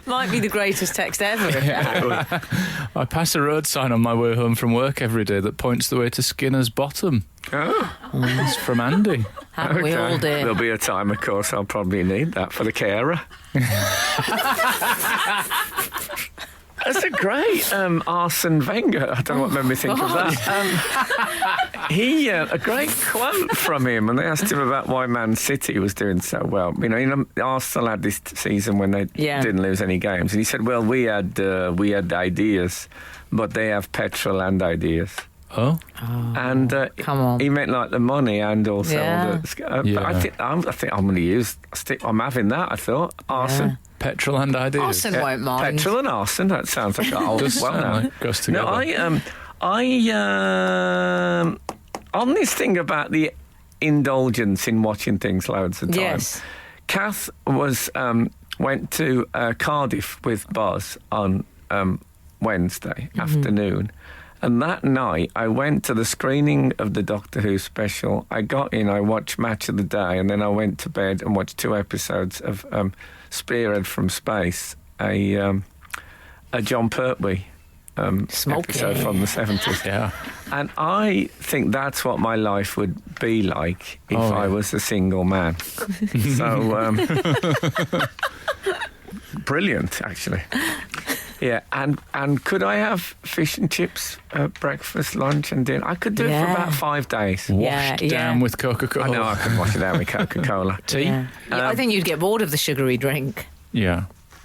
Might be the greatest text ever. I pass a road sign on my way home from work every day that points the way to Skinner's Bottom. Oh, It's from Andy. Haven't we all, dear? There'll be a time, of course, I'll probably need that for the carer. That's a great Arsene Wenger. I don't know what made me think of that. A great quote from him, and they asked him about why Man City was doing so well. You know, Arsenal had this season when they didn't lose any games, and he said, "Well, we had ideas, but they have petrol and ideas." Oh, And come on. he meant like the money and also Yeah. But I think I'm going to use. I'm having that. I thought Arsene. petrol and ideas. Arsene won't mind. Petrol and arson. That sounds like old. Does Well, sound no. like goes together. No, on this thing about the indulgence in watching things loads of times. Yes. Kath went to Cardiff with Buzz on Wednesday afternoon. And that night, I went to the screening of the Doctor Who special. I got in, I watched Match of the Day, and then I went to bed and watched 2 episodes of Spearhead from Space, a John Pertwee episode from the 70s. Yeah. And I think that's what my life would be like if I was a single man. So, brilliant, actually. Yeah, and could I have fish and chips, breakfast, lunch and dinner? I could do it for about 5 days. Washed down with Coca-Cola. I know I can wash it down with Coca-Cola. Tea? Yeah. I think you'd get bored of the sugary drink. Yeah.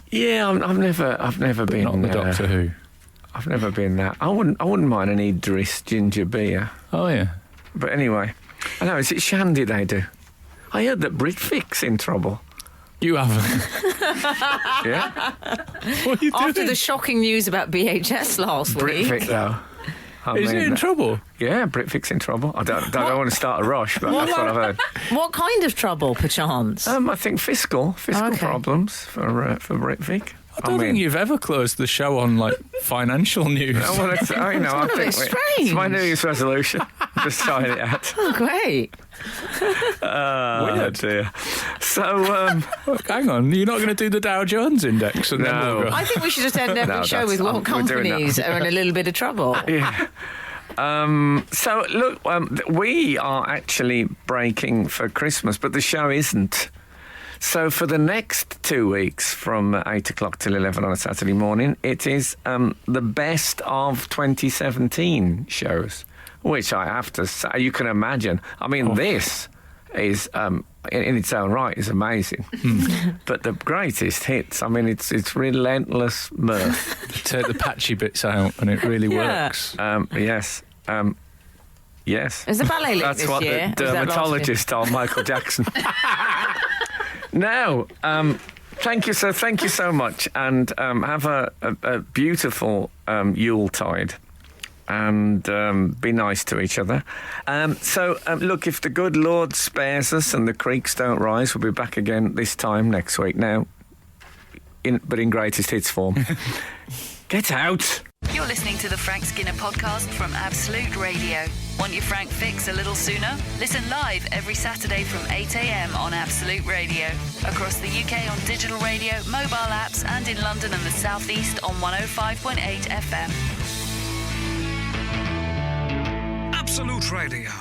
Yeah, I've never been Not the Doctor Who. I've never been that. I wouldn't mind an Idris ginger beer. Oh, yeah. But anyway, I know, is it shandy they do? I heard that Britvick's in trouble. You haven't. Yeah? What are you After doing? the shocking news about BHS last Britvick, week. though. Is it in trouble? Yeah, Britvick's in trouble. I don't want to start a rush, but that's what I've heard. What kind of trouble, perchance? I think fiscal problems for Britvick. I don't think you've ever closed the show on, like, financial news. Well, I think bit strange. it's my New Year's resolution. Just trying it out. Oh, great. Oh, dear. So, Hang on, you're not going to do the Dow Jones Index? And then No. we'll go. I think we should just end every No, show with we're what doing that. companies are in a little bit of trouble. yeah. So, look, we are actually breaking for Christmas, but the show isn't. So for the next 2 weeks, from 8 o'clock till 11 on a Saturday morning, it is the best of 2017 shows, which I have to say, you can imagine. I mean, this is, in its own right, is amazing. But the greatest hits, I mean, it's relentless mirth. Take the patchy bits out and it really works. Yes. Yes. Is the ballet link That's this what year? the Or is that last year? dermatologist told Michael Jackson. Now, thank you so much, and have a beautiful Yuletide, and be nice to each other. Look, if the good Lord spares us and the creeks don't rise, we'll be back again this time next week. Now, in greatest hits form. Get out! You're listening to the Frank Skinner podcast from Absolute Radio. Want your Frank fix a little sooner? Listen live every Saturday from 8 a.m. on Absolute Radio. Across the UK on digital radio, mobile apps, and in London and the South East on 105.8 FM. Absolute Radio.